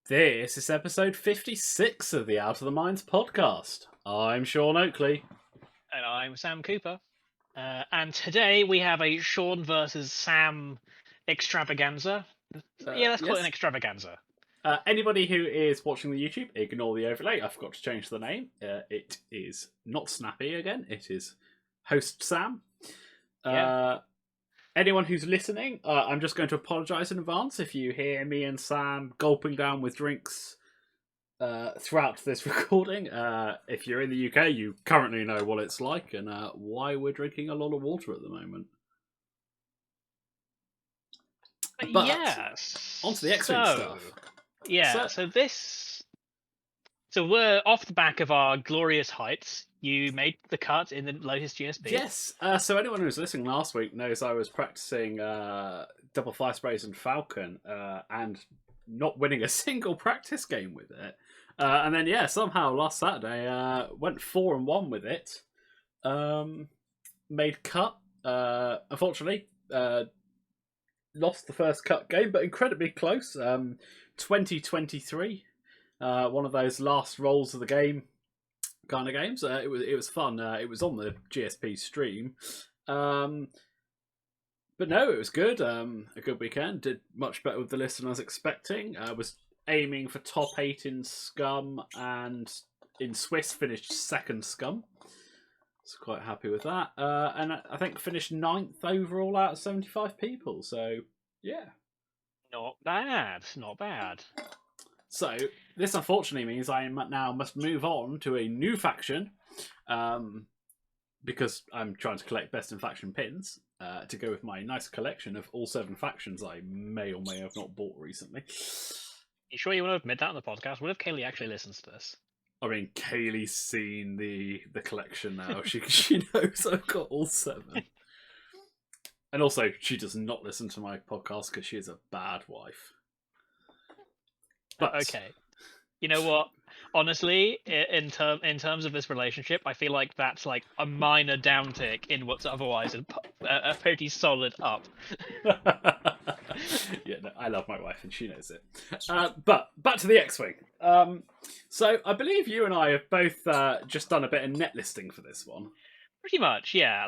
This is episode 56 of the Out of the Minds podcast. I'm Sean Oakley. And I'm Sam Cooper. And today we have a Sean versus Sam extravaganza. Let's call it an Yes. extravaganza. Anybody who is watching the YouTube, ignore the overlay. I forgot to change the name. It is not Snappy again. It is host Sam. Yeah. Anyone who's listening, I'm just going to apologise in advance if you hear me and Sam gulping down with drinks throughout this recording. If you're in the UK, you currently know what it's like and why we're drinking a lot of water at the moment. But yes. on to the X-Wing stuff. Yeah, so we're off the back of our glorious heights. You made the cut in the latest GSP. Yes. So anyone who was listening last week knows I was practicing double fire sprays and Falcon and not winning a single practice game with it. And then, somehow last Saturday went 4-1 with it. Made cut. Unfortunately, lost the first cut game, but incredibly close. 2023. One of those last rolls of the game kind of games. It was fun. It was on the GSP stream. But no, it was good. A good weekend. Did much better with the list than I was expecting. I was aiming for top 8 in Scum, and in Swiss finished second Scum. So quite happy with that. And I think finished 9th overall out of 75 people. So yeah. Not bad. Not bad. So this unfortunately means I now must move on to a new faction, because I'm trying to collect best in faction pins to go with my nice collection of all 7 factions I may or may have not bought recently. You sure you want to admit that on the podcast? What if Kaylee actually listens to this? I mean, Kaylee's seen the collection now. She knows I've got all 7. And also, she does not listen to my podcast because she is a bad wife. But okay, you know what? Honestly, in terms of this relationship, I feel like that's like a minor downtick in what's otherwise a pretty solid up. Yeah, no, I love my wife and she knows it. But back to the X-Wing. So I believe you and I have both just done a bit of net listing for this one. Pretty much, yeah.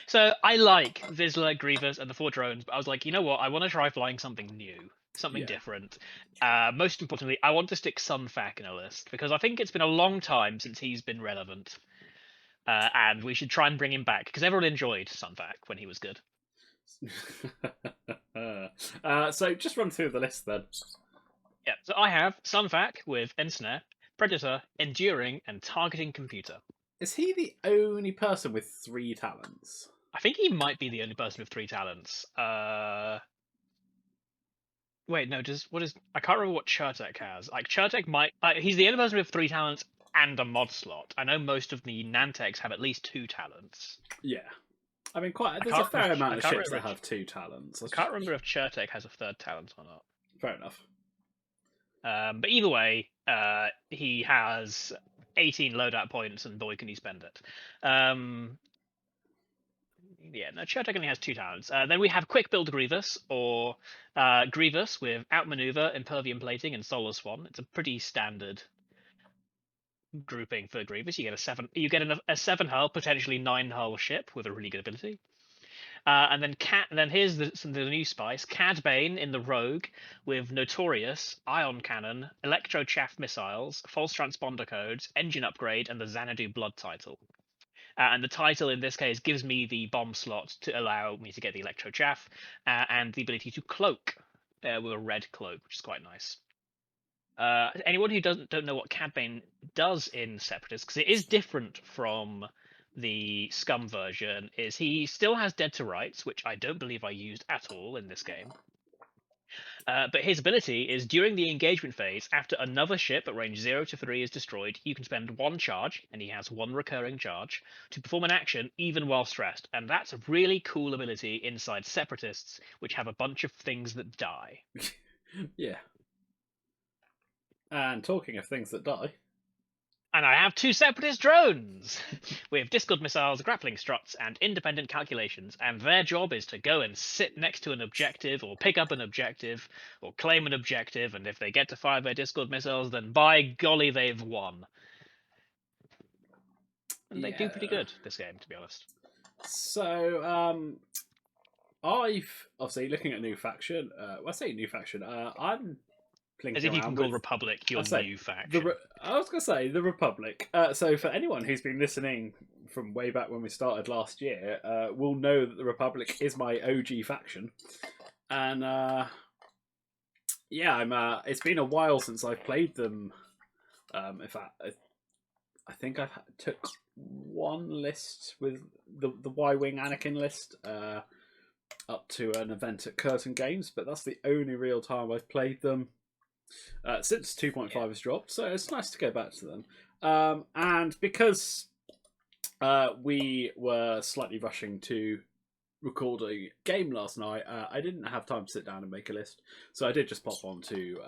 So I like Vizsla, Grievous, and the 4 drones, but I was like, you know what? I want to try flying something new, something different. Most importantly, I want to stick Sunfac in a list because I think it's been a long time since he's been relevant, and we should try and bring him back because everyone enjoyed Sunfac when he was good. So just run through the list then. Yeah, so I have Sunfac with Ensnare, Predator, Enduring, and Targeting Computer. Is he the only person with 3 talents? I think he might be the only person with 3 talents. Wait, no, I can't remember what Chertek has. Like, Chertek might... he's the only person with 3 talents and a mod slot. I know most of the Nantex have at least 2 talents. Yeah. I mean, there's a fair amount of ships that have 2 talents. I can't remember if Chertek has a 3rd talent or not. Fair enough. But either way, he has 18 loadout points, and boy, can he spend it. Yeah, no, Chertek only has 2 talents. Then we have Quick Build Grievous, or Grievous with Outmaneuver, Impervium Plating, and Solar Swan. It's a pretty standard grouping for Grievous. You get a 7 hull, potentially 9 hull ship with a really good ability. And then here's the new spice: Cad Bane in the Rogue with Notorious, Ion Cannon, Electro Chaff missiles, False Transponder codes, Engine upgrade, and the Xanadu Blood title. And the title in this case gives me the bomb slot to allow me to get the Electro Chaff and the ability to cloak with a red cloak, which is quite nice. Anyone who don't know what Cad Bane does in Separatist, because it is different from the Scum version, is he still has Dead to Rights, which I don't believe I used at all in this game. But his ability is during the engagement phase, after another ship at range 0 to 3 is destroyed, you can spend 1 charge, and he has 1 recurring charge, to perform an action even while stressed. And that's a really cool ability inside Separatists, which have a bunch of things that die. Yeah. And talking of things that die... And I have 2 separatist drones with Discord missiles, grappling struts, and independent calculations. And their job is to go and sit next to an objective, or pick up an objective, or claim an objective. And if they get to fire their Discord missiles, then by golly, they've won. And they do pretty good this game, to be honest. So, I've obviously looking at new faction. I say new faction. I'm plinking As if you can around call with, Republic your new faction. I was gonna say the Republic. So for anyone who's been listening from way back when we started last year, will know that the Republic is my OG faction, and yeah, I'm. It's been a while since I've played them. In fact, I think I've took one list with the Y-wing Anakin list. Up to an event at Curtain Games, but that's the only real time I've played them since 2.5 has dropped, so it's nice to go back to them. And because we were slightly rushing to record a game last night, I didn't have time to sit down and make a list, so I did just pop on to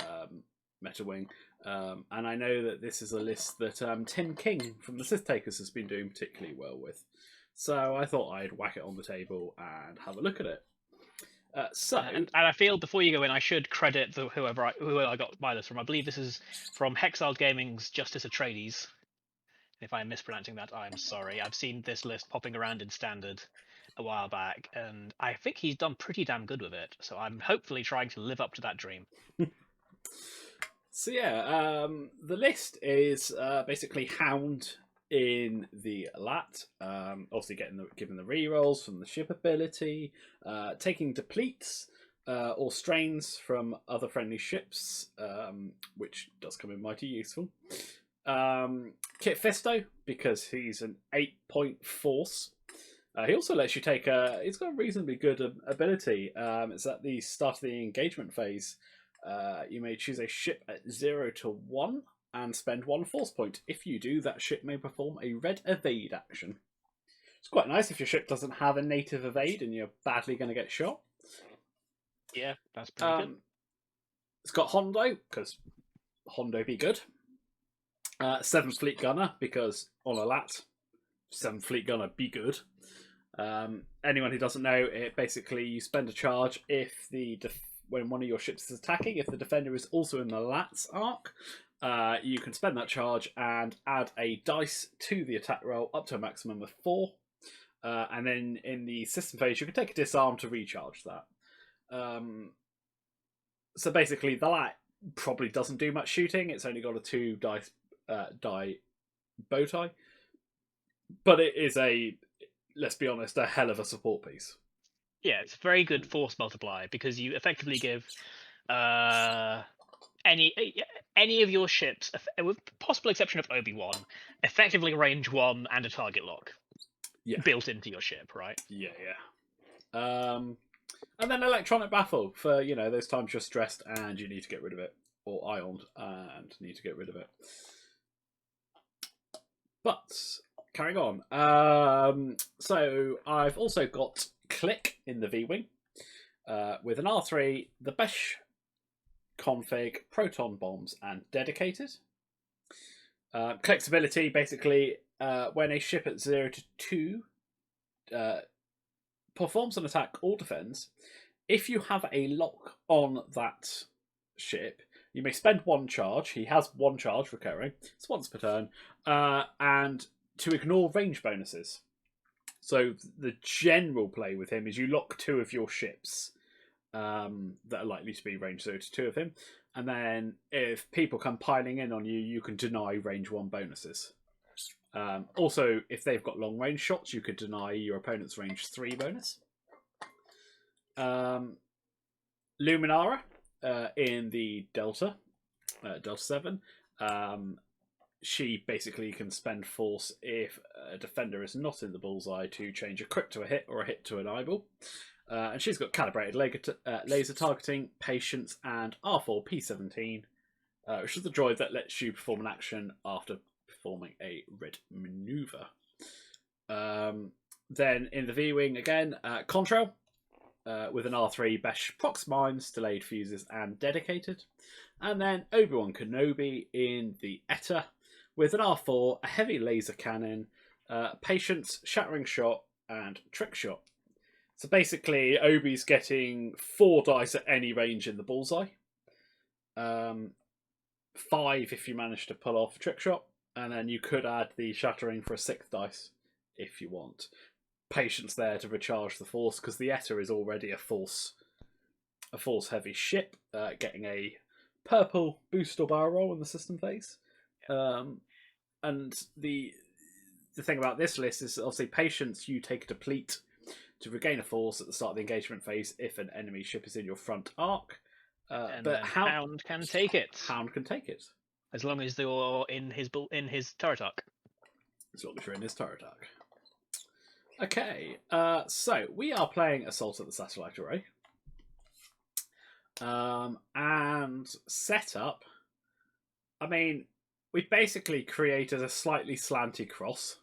Metawing, and I know that this is a list that Tim King from the Sith Takers has been doing particularly well with. So I thought I'd whack it on the table and have a look at it. And I feel before you go in, I should credit whoever I got my list from. I believe this is from Hexiled Gaming's Justice Atreides. If I'm mispronouncing that, I'm sorry. I've seen this list popping around in Standard a while back, and I think he's done pretty damn good with it. So I'm hopefully trying to live up to that dream. So yeah, the list is basically Hound in the Lat, obviously given the rerolls from the ship ability, taking depletes or strains from other friendly ships, which does come in mighty useful. Kit Fisto, because he's an 8-point force. He also lets you take he's got a reasonably good ability. It's at the start of the engagement phase. You may choose a ship at 0 to 1 and spend 1 force point. If you do, that ship may perform a red evade action. It's quite nice if your ship doesn't have a native evade and you're badly going to get shot. Yeah, that's pretty good. It's got Hondo, because Hondo be good. 7th Fleet Gunner, because on a Lat, 7th Fleet Gunner be good. Anyone who doesn't know, it basically you spend a charge if when one of your ships is attacking, if the defender is also in the Lat's arc, you can spend that charge and add a dice to the attack roll up to a maximum of 4. And then in the system phase, you can take a disarm to recharge that. So basically, the Lat probably doesn't do much shooting. It's only got a 2 die bow tie. But it is let's be honest, a hell of a support piece. Yeah, it's a very good force multiplier because you effectively give any of your ships, with possible exception of Obi-Wan, effectively range 1 and a target lock built into your ship, right? Yeah. And then electronic baffle for those times you're stressed and you need to get rid of it, or ioned and need to get rid of it. But carrying on, so I've also got Click in the V-Wing with an R3, the Besh config, proton bombs, and dedicated. Click's ability, basically, when a ship at 0 to 2 performs an attack or defends, if you have a lock on that ship, you may spend 1 charge. He has 1 charge recurring. It's once per turn. And to ignore range bonuses. So the general play with him is you lock 2 of your ships that are likely to be range 0 to 2 of him. And then if people come piling in on you, you can deny range 1 bonuses. Also, if they've got long range shots, you could deny your opponent's range 3 bonus. Luminara in the Delta 7. She basically can spend force if a defender is not in the bullseye to change a crit to a hit or a hit to an eyeball. And she's got calibrated laser targeting, patience, and R4P17, which is the droid that lets you perform an action after performing a red maneuver. Then in the V-Wing again, Contrail with an R3, Besh procs mines, delayed fuses, and dedicated. And then Obi-Wan Kenobi in the Etta with an R4, a heavy laser cannon, patience, shattering shot, and trick shot. So basically, Obi's getting 4 dice at any range in the bullseye. 5 if you manage to pull off a trick shot, and then you could add the shattering for a 6th dice if you want. Patience there to recharge the force, because the Etta is already a force heavy ship, getting a purple boost or barrel roll in the system phase. And the thing about this list is obviously patience, you take a deplete to regain a force at the start of the engagement phase if an enemy ship is in your front arc. And but then Hound can take it. Hound can take it. As long as you're in his turret arc. As long as you're in his turret arc. Okay, so we are playing Assault at the Satellite Array. And setup, I mean, we've basically created a slightly slanty cross.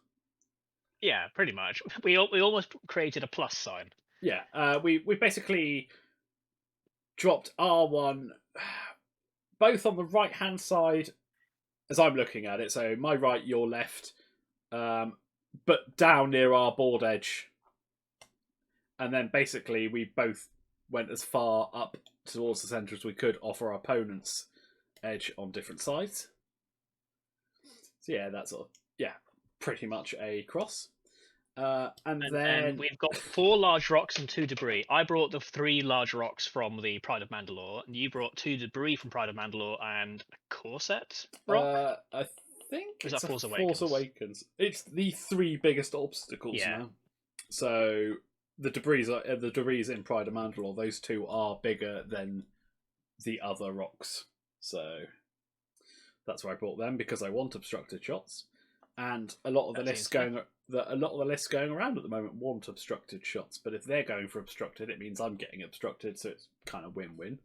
Yeah, pretty much. We almost created a plus sign. Yeah, we basically dropped R1 both on the right-hand side, as I'm looking at it, so my right, your left, but down near our board edge. And then basically we both went as far up towards the centre as we could off our opponent's edge on different sides. So yeah, that's pretty much a cross. And then we've got 4 large rocks and 2 debris. I brought the 3 large rocks from the Pride of Mandalore, and you brought 2 debris from Pride of Mandalore and a Corset rock. I think it's a Force Awakens. It's the 3 biggest obstacles now. So the debris in Pride of Mandalore, those 2 are bigger than the other rocks. So that's why I brought them, because I want obstructed shots. And a lot of the lists going around at the moment want obstructed shots, but if they're going for obstructed, it means I'm getting obstructed, so it's kind of win-win.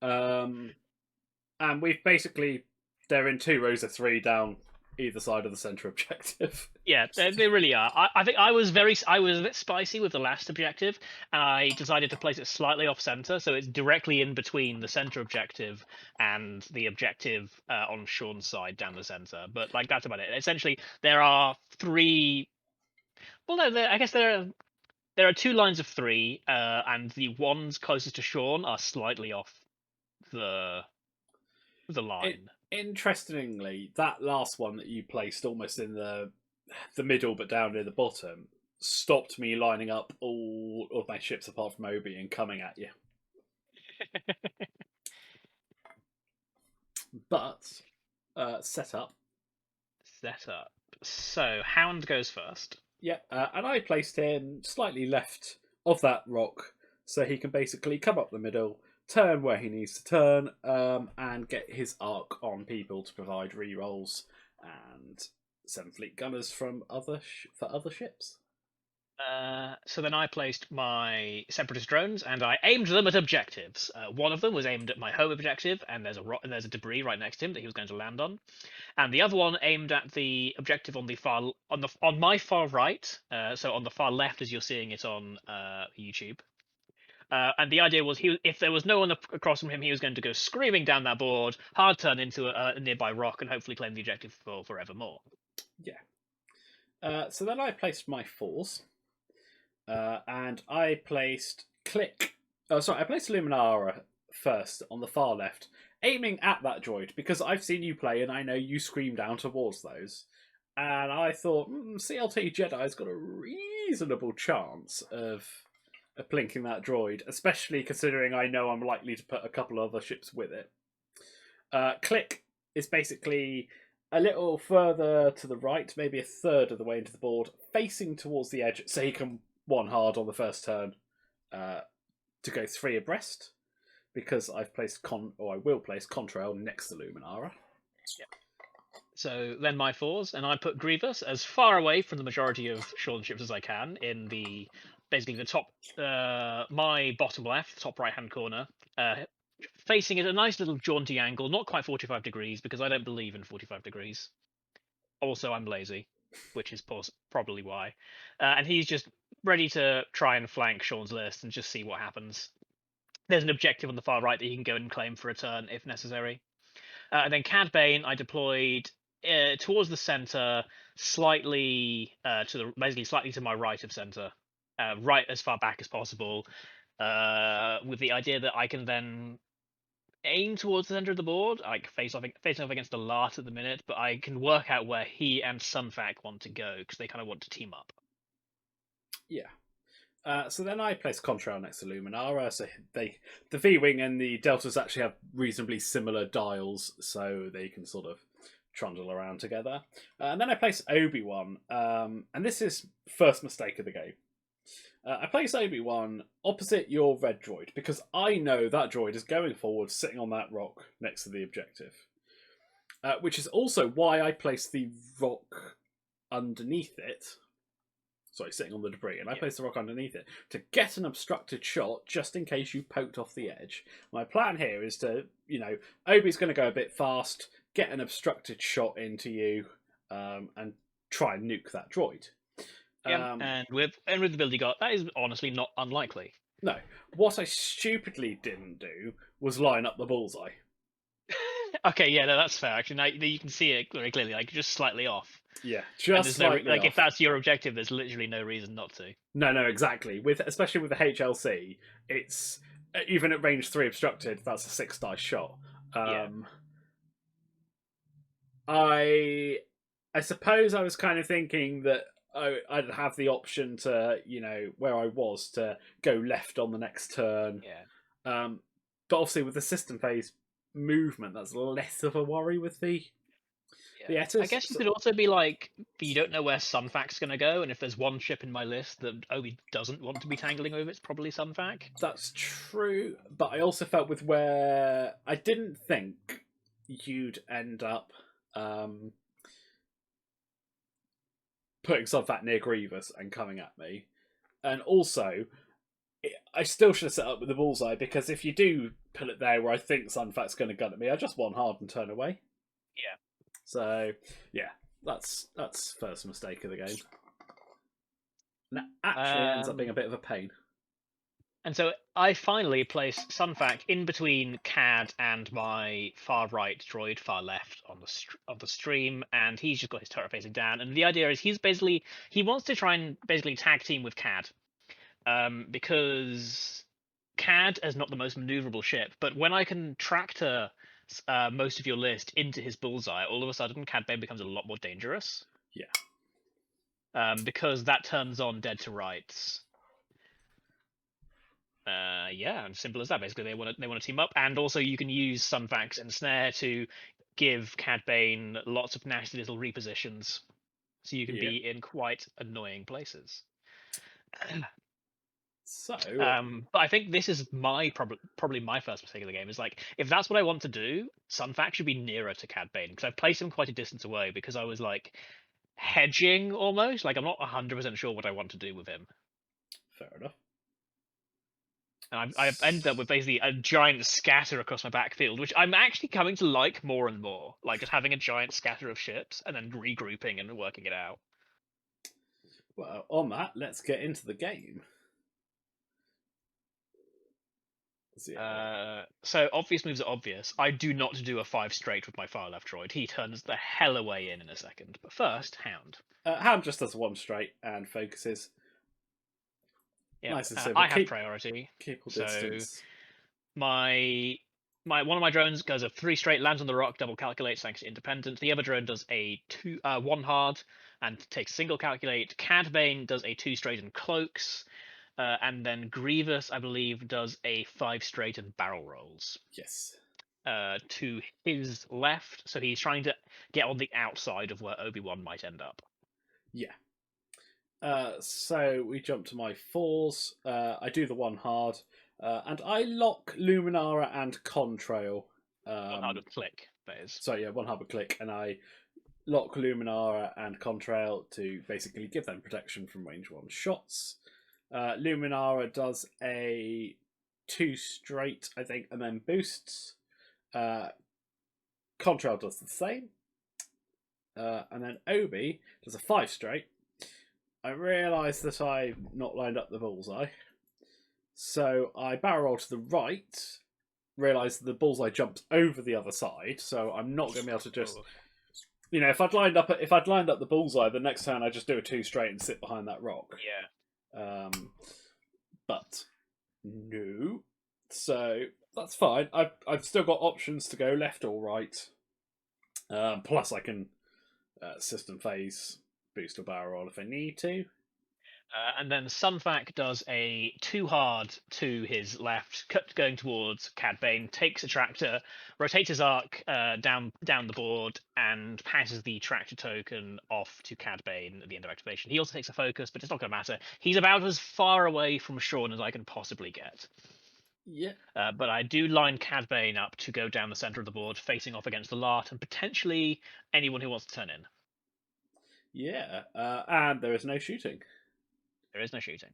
And we've basically, they're in 2 rows of 3 down either side of the center objective. Yeah, they really are. I think I was a bit spicy with the last objective, and I decided to place it slightly off center, so it's directly in between the center objective and the objective on Sean's side down the center. But that's about it. Essentially, there are 3. Well, no, I guess there are 2 lines of 3, and the ones closest to Sean are slightly off the line. Interestingly, that last one that you placed almost in the middle but down near the bottom stopped me lining up all of my ships apart from Obi and coming at you. But setup. So Hound goes first. Yeah, and I placed him slightly left of that rock, so he can basically come up the middle, turn where he needs to turn, and get his arc on people to provide rerolls and 7 fleet gunners from other ships. So then I placed my separatist drones and I aimed them at objectives. One of them was aimed at my home objective, and there's a debris right next to him that he was going to land on, and the other one aimed at the objective on my far right. So on the far left, as you're seeing it on YouTube. And the idea was, if there was no one across from him, he was going to go screaming down that board, hard turn into a nearby rock, and hopefully claim the objective for forevermore. Yeah. So then I placed my 4s. And I placed I placed Luminara first on the far left, aiming at that droid, because I've seen you play and I know you scream down towards those. And I thought, CLT Jedi's got a reasonable chance of plinking that droid, especially considering I know I'm likely to put a couple other ships with it. Click is basically a little further to the right, maybe a third of the way into the board, facing towards the edge, so he can 1 hard on the first turn to go 3 abreast, because I've placed I will place Contrail next to Luminara. Yeah. So then my 4s, and I put Grievous as far away from the majority of Sean's ships as I can in basically the top, my bottom left, top right hand corner, facing at a nice little jaunty angle, not quite 45 degrees, because I don't believe in 45 degrees. Also, I'm lazy, which is probably why. And he's just ready to try and flank Sean's list and just see what happens. There's an objective on the far right that he can go and claim for a turn if necessary. And then Cad Bane, I deployed towards the center, slightly basically slightly to my right of center, right as far back as possible, with the idea that I can then aim towards the center of the board, like facing off against a Lart at the minute, but I can work out where he and Sunfac want to go because they kind of want to team up. Yeah. So then I place Contrail next to Luminara. So the V-Wing and the Deltas actually have reasonably similar dials, so they can sort of trundle around together. And then I place Obi-Wan, and this is first mistake of the game. I place Obi-Wan opposite your red droid because I know that droid is going forward, sitting on that rock next to the objective. Which is also why I place the rock underneath it. Sorry, sitting on the debris, and I placed the rock underneath it to get an obstructed shot just in case you poked off the edge. My plan here is to, Obi's going to go a bit fast, get an obstructed shot into you, and try and nuke that droid. Yeah, and with the ability got, that is honestly not unlikely. No, what I stupidly didn't do was line up the bullseye. Okay, yeah, no, that's fair. Actually, now you can see it very clearly, like just slightly off. Yeah, just slightly off. If that's your objective, there's literally no reason not to. No, exactly. Especially with the HLC, it's even at range 3 obstructed. That's a 6 dice shot. I suppose I was kind of thinking that I'd have the option to, where I was, to go left on the next turn. Yeah. But obviously with the system phase movement, that's less of a worry with the Etis. I guess you could also be like, you don't know where Sunfac's going to go, and if there's one ship in my list that Obi doesn't want to be tangling with, it's probably Sunfac. That's true, but I also felt with where I didn't think you'd end up putting Sunfac near Grievous and coming at me. And also, I still should have set up with the bullseye, because if you do put it there where I think Sunfac's going to gun at me, I just one hard and turn away. Yeah. So, yeah, that's first mistake of the game. And that actually ends up being a bit of a pain. And so I finally placed Sunfac in between Cad and my far right droid, far left on the stream, and he's just got his turret facing down. And the idea is he wants to try and basically tag team with Cad, because Cad is not the most maneuverable ship, but when I can tractor most of your list into his bullseye, all of a sudden Cad Bane becomes a lot more dangerous. Yeah. Because that turns on dead to rights. Yeah, and simple as that. Basically, they want to team up, and also you can use Sunfax and Snare to give Cad Bane lots of nasty little repositions, so you can be in quite annoying places. So, but I think this is probably my first mistake of the game. Is like, if that's what I want to do, Sunfac should be nearer to Cad Bane, because I've placed him quite a distance away because I was like hedging almost. Like, I'm not 100% sure what I want to do with him. Fair enough. And I've ended up with basically a giant scatter across my backfield, which I'm actually coming to like more and more. Like, just having a giant scatter of ships and then regrouping and working it out. Well, on that, let's get into the game. So obvious moves are obvious. I do not do a 5 straight with my far left droid. He turns the hell away in a second. But first, Hound. Hound just does 1 straight and focuses. Yeah, nice and simple. I have priority. Keep distance. So my one of my drones goes a 3 straight, lands on the rock, double calculates thanks to independent. The other drone does a 1 hard and takes single calculate. Cad Bane does a 2 straight and cloaks. And then Grievous, I believe, does a 5 straight and barrel rolls. Yes. To his left, so he's trying to get on the outside of where Obi-Wan might end up. Yeah. So we jump to my 4s. I do the 1 hard, and I lock Luminara and Contrail. 1 hard with click, that is. So yeah, 1 hard with click, and I lock Luminara and Contrail to basically give them protection from range 1 shots. Luminara does a 2 straight, I think, and then boosts. Contrail does the same. And then Obi does a 5 straight. I realise that I've not lined up the bullseye. So I barrel roll to the right. Realise that the bullseye jumps over the other side. So I'm not going to be able to just you know, if I'd lined up the bullseye, the next turn I just do a 2 straight and sit behind that rock. Yeah. But no, so that's fine. I've still got options to go left or right. Plus, I can system phase boost or barrel roll if I need to. And then Sunfac does a too hard to his left, going towards Cad Bane, takes a tractor, rotates his arc down the board, and passes the tractor token off to Cad Bane at the end of activation. He also takes a focus, but it's not going to matter. He's about as far away from Sean as I can possibly get. Yeah. But I do line Cad Bane up to go down the center of the board, facing off against the Lart, and potentially anyone who wants to turn in. Yeah, and there is no shooting. There is no shooting.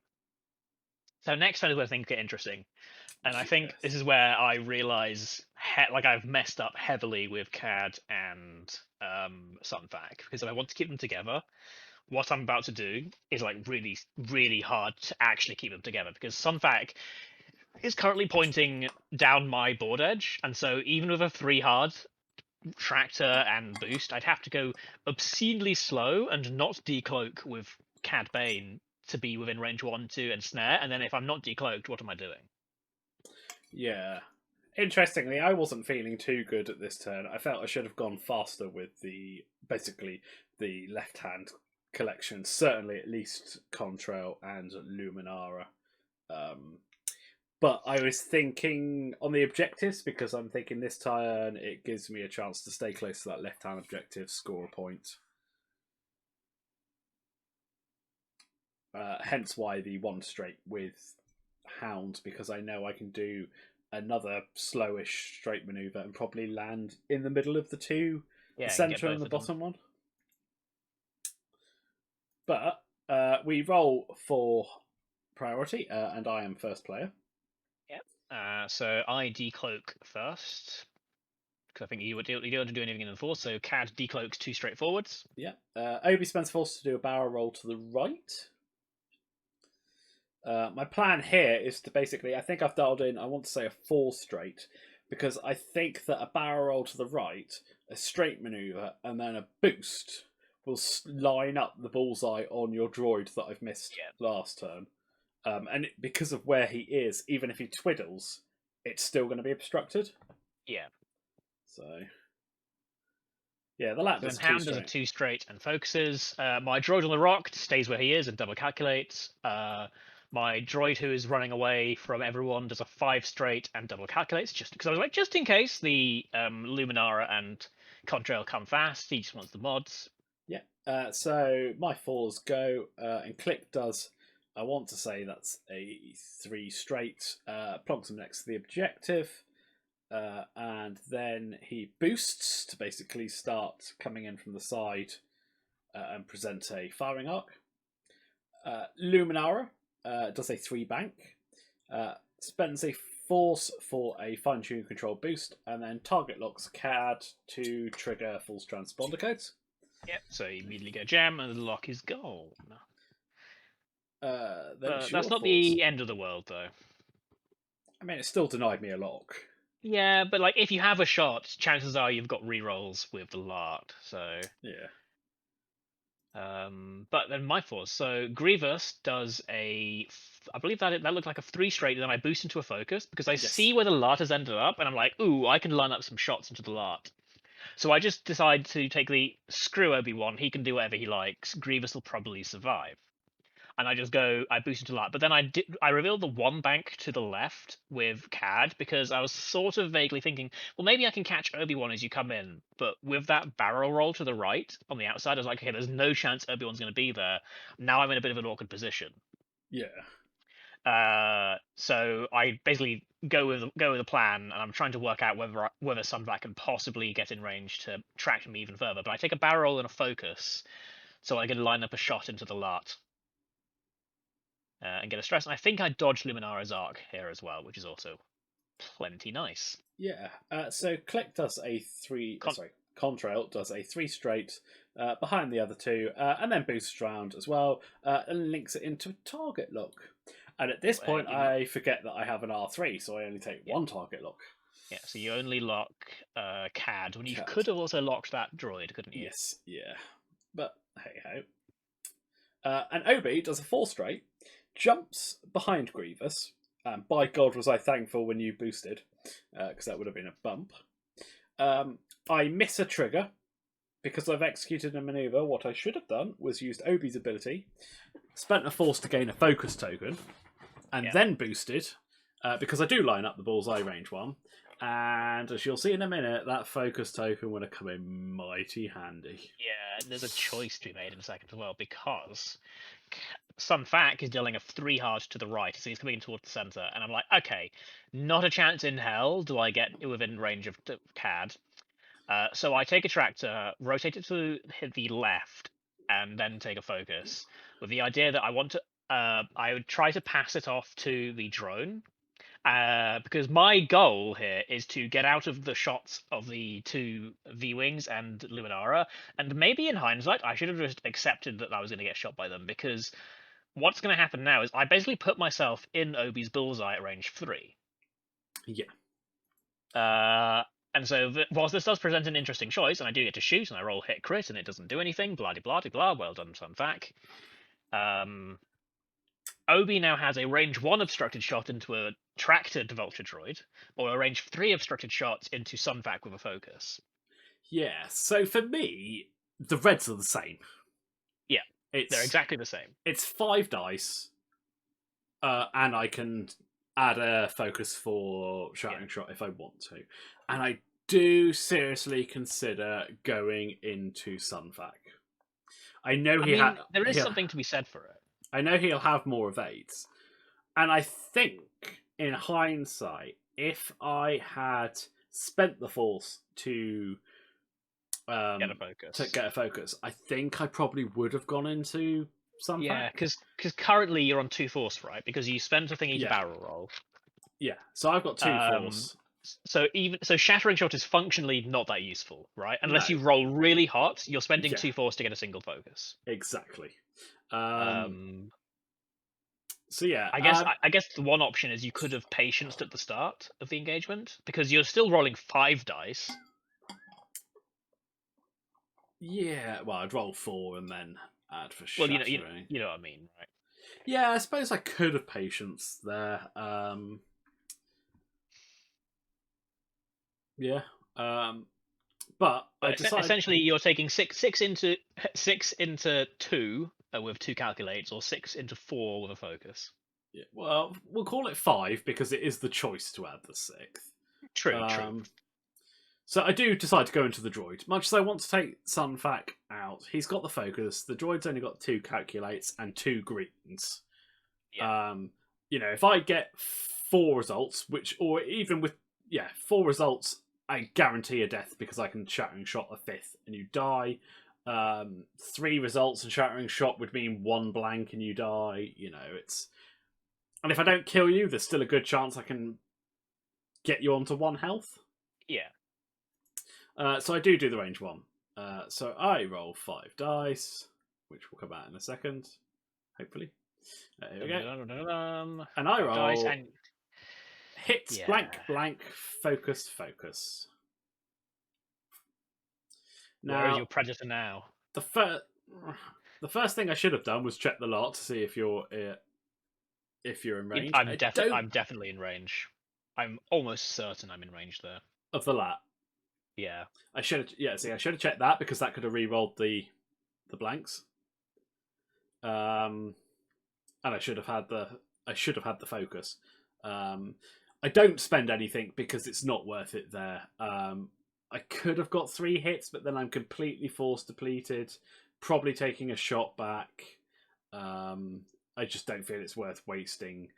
So next turn is where things get interesting. And I think this is where I realize like I've messed up heavily with CAD and Sunfac, because if I want to keep them together, what I'm about to do is like really, really hard to actually keep them together, because Sunfac is currently pointing down my board edge, and so even with a 3 hard tractor and boost, I'd have to go obscenely slow and not decloak with Cad Bane to be within range 1, 2, and snare, and then if I'm not decloaked, what am I doing? Yeah. Interestingly, I wasn't feeling too good at this turn. I felt I should have gone faster with the left hand collection. Certainly, at least Contrail and Luminara. But I was thinking on the objectives, because I'm thinking this turn it gives me a chance to stay close to that left hand objective, score a point. Hence why the 1 straight with Hound, because I know I can do another slowish straight maneuver and probably land in the middle of the two, the centre and the bottom one. But we roll for priority, and I am first player. Yep. So I decloak first, because I think you don't want to do anything in the force. So Cad decloaks 2 straight forwards. Yeah. Obi spends force to do a barrel roll to the right. My plan here is to basically, I think I've dialed in, I want to say a 4 straight, because I think that a barrel roll to the right, a straight maneuver, and then a boost will line up the bullseye on your droid that I've missed last turn. And because of where he is, even if he twiddles, it's still going to be obstructed. Yeah. So, yeah, the lap does Hound does a 2 straight and focuses. My droid on the rock stays where he is and double calculates. My droid who is running away from everyone does a 5 straight and double calculates, just because I was like, just in case the Luminara and Contrail come fast, he just wants the mods. Yeah. So my 4s go, and Click does, I want to say that's a 3 straight, plonks him next to the objective, and then he boosts to basically start coming in from the side and present a firing arc. Luminara does a 3 bank, spends a force for a fine-tune control boost, and then target locks CAD to trigger false transponder codes. Yep, so you immediately go jam and the lock is gone. That's not the end of the world, though. I mean, it still denied me a lock. Yeah, but like if you have a shot, chances are you've got rerolls with the Lart, so yeah. But then my force. So Grievous does I believe that looked like a 3 straight, and then I boost into a focus because I see where the Lart has ended up, and I'm like, ooh, I can line up some shots into the Lart. So I just decide to take the screw Obi-Wan. He can do whatever he likes. Grievous will probably survive. And I just go, I boost into Lart. But then I revealed the 1 bank to the left with CAD because I was sort of vaguely thinking, well, maybe I can catch Obi-Wan as you come in. But with that barrel roll to the right on the outside, I was like, okay, there's no chance Obi-Wan's going to be there. Now I'm in a bit of an awkward position. Yeah. So I basically go with the plan, and I'm trying to work out whether Sunblack can possibly get in range to track me even further. But I take a barrel roll and a focus, so I can line up a shot into the Lart. And get a stress. And I think I dodged Luminara's arc here as well, which is also plenty nice. Yeah. So Click does a 3. Contrail does a 3 straight behind the other 2, and then boosts around as well, and links it into a target lock. And at this point, I forget that I have an R3, so I only take 1 target lock. Yeah, so you only lock CAD when you CAD. could have also locked that droid, couldn't you? Yes, yeah. But hey ho. And Obi does a 4 straight, jumps behind Grievous. By God, was I thankful when you boosted, because that would have been a bump. I miss a trigger because I've executed a maneuver. What I should have done was used Obi's ability, spent a force to gain a focus token, and then boosted, because I do line up the bullseye range one. And as you'll see in a minute, that focus token would have come in mighty handy. Yeah, there's a choice to be made in a second as well, because Sun Fac is dealing a 3 hard to the right, so he's coming towards the center, and I'm like, okay, not a chance in hell do I get within range of CAD. So I take a tractor, rotate it to hit the left, and then take a focus, with the idea that I want to. I would try to pass it off to the drone, because my goal here is to get out of the shots of the 2 V-Wings and Luminara, and maybe in hindsight, I should have just accepted that I was going to get shot by them, because what's going to happen now is I basically put myself in Obi's bullseye at range 3. Yeah. And so, whilst this does present an interesting choice, and I do get to shoot, and I roll hit crit, and it doesn't do anything, blah blah blah. Well done, Sun Fac. Obi now has a range 1 obstructed shot into a tractored Vulture droid, or a range 3 obstructed shot into Sun Fac with a focus. Yeah. So for me, the reds are the same. Yeah, they're exactly the same. It's 5 dice, and I can add a focus for Shattering Shot if I want to. And I do seriously consider going into Sun Fac. I know there is something to be said for it. I know he'll have more evades. And I think, in hindsight, if I had spent the force to get a focus, I think I probably would have gone into Sun Fac. Yeah, because currently you're on 2 force, right? Because you spent a thingy to barrel roll. Yeah, so I've got 2 force. So Shattering Shot is functionally not that useful, right? Unless you roll really hot, you're spending 2 force to get a single focus. Exactly. So yeah, I guess the one option is you could have patience at the start of the engagement, because you're still rolling 5 dice. Yeah, well, I'd roll 4 and then add for shattering. Well, you know what I mean, right? Yeah, I suppose I could have patience there. Yeah. But I decided... essentially you're taking six into 2 with 2 calculates, or 6 into 4 with a focus. Yeah, well, we'll call it 5 because it is the choice to add the 6th. True. So I do decide to go into the droid. Much as I want to take Sun Fac out, he's got the focus. The droid's only got 2 calculates and 2 greens. Yeah. If I get 4 results, or even with 4 results, I guarantee a death because I can Shattering Shot a 5th and you die. 3 results and Shattering Shot would mean 1 blank and you die. And if I don't kill you, there's still a good chance I can get you onto 1 health. Yeah. So I do the range 1. So I roll 5 dice, which will come out in a second, hopefully. Here we go. And I roll dice and... hits, blank, focus. Now, where is your predator now? The first thing I should have done was check the lot to see if you're in range. I'm definitely in range. I'm almost certain I'm in range there. Of the lat. Yeah. I should have checked that because that could have re-rolled the blanks. And I should have had the focus. I don't spend anything because it's not worth it there. I could have got 3 hits, but then I'm completely force depleted, probably taking a shot back. I just don't feel it's worth wasting.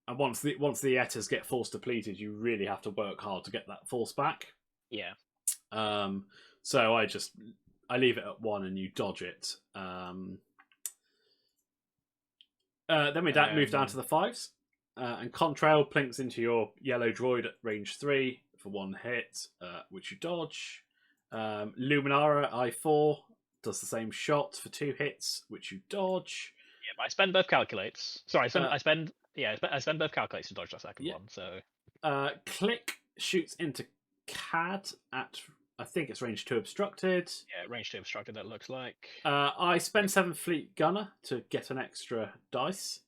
And once the Ettas get force depleted, you really have to work hard to get that force back. Yeah. So I leave it at 1 and you dodge it. Then we move down to the 5s. And Contrail plinks into your yellow droid at range 3 for 1 hit, which you dodge. Luminara at I4 does the same shot for 2 hits, which you dodge. Yeah, but I spend both calculates. Sorry, I spend both calculates to dodge that second one. So Click shoots into Cad at, I think it's range 2 obstructed. Yeah, range 2 obstructed, that looks like. I spend 7 Fleet Gunner to get an extra dice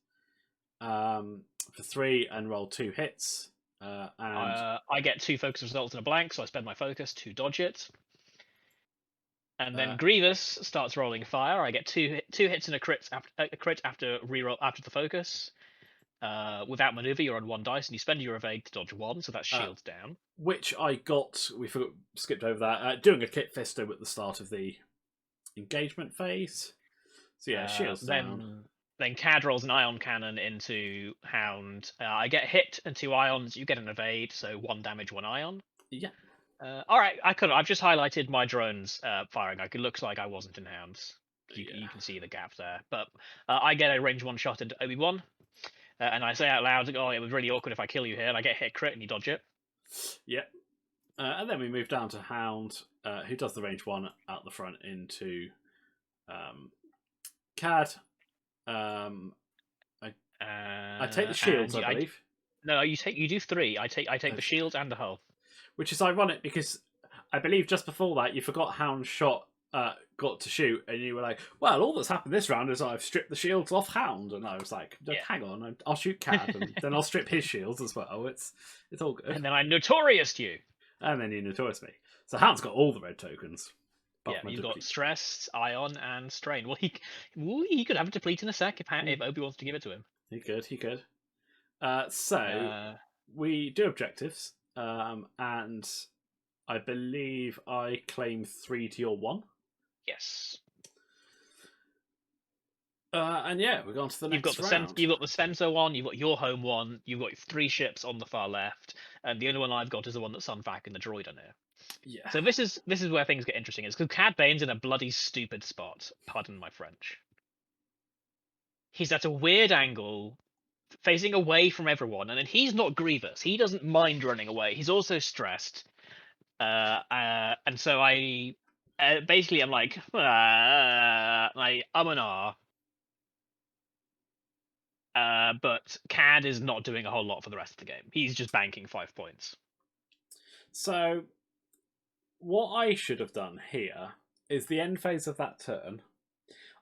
for 3 and roll 2 hits. And I get 2 focus results and a blank, so I spend my focus to dodge it. And then Grievous starts rolling fire. I get two hits and a crit after reroll after the focus. Without maneuver, you're on 1 dice, and you spend your evade to dodge 1, so that's shields down. Which I got. We skipped over that. Doing a Kit Fisto at the start of the engagement phase. So yeah, shields down. Then Cad rolls an ion cannon into Hound. I get hit and 2 ions. You get an evade, so 1 damage, 1 ion. Yeah. All right, I've just highlighted my drones firing. It looks like I wasn't in Hounds. You can see the gap there. But I get a range 1 shot into Obi-Wan. And I say out loud, "Oh, it was really awkward if I kill you here." And I get hit crit, and you dodge it. Yeah. And then we move down to Hound, who does the range 1 out the front into Cad. I take the shields, I believe. No, you do 3. I take the shields and the hull. Which is ironic because I believe just before that you forgot Hound shot got to shoot, and you were like, "Well, all that's happened this round is I've stripped the shields off Hound," and I was like, "Hang on, I'll shoot Cad, and then I'll strip his shields as well. It's all good." And then I notorious you. And then you notorious me. So Hound's got all the red tokens. Yeah, you've got stress, ion, and strain. Well, he could have a deplete in a sec if Obi wants to give it to him. He could. So we do objectives, and I believe I claim 3 to your 1. Yes. And yeah, we're on to the next round. You've got the Senso one, you've got your home one, you've got 3 ships on the far left, and the only one I've got is the one that's Sunfac and the droid on here. Yeah. So this is where things get interesting, is because Cad Bane's in a bloody stupid spot. Pardon my French. He's at a weird angle, facing away from everyone, and then he's not Grievous. He doesn't mind running away. He's also stressed. And so I basically I'm like and ah. But Cad is not doing a whole lot for the rest of the game. He's just banking 5 points. So what I should have done here is the end phase of that turn.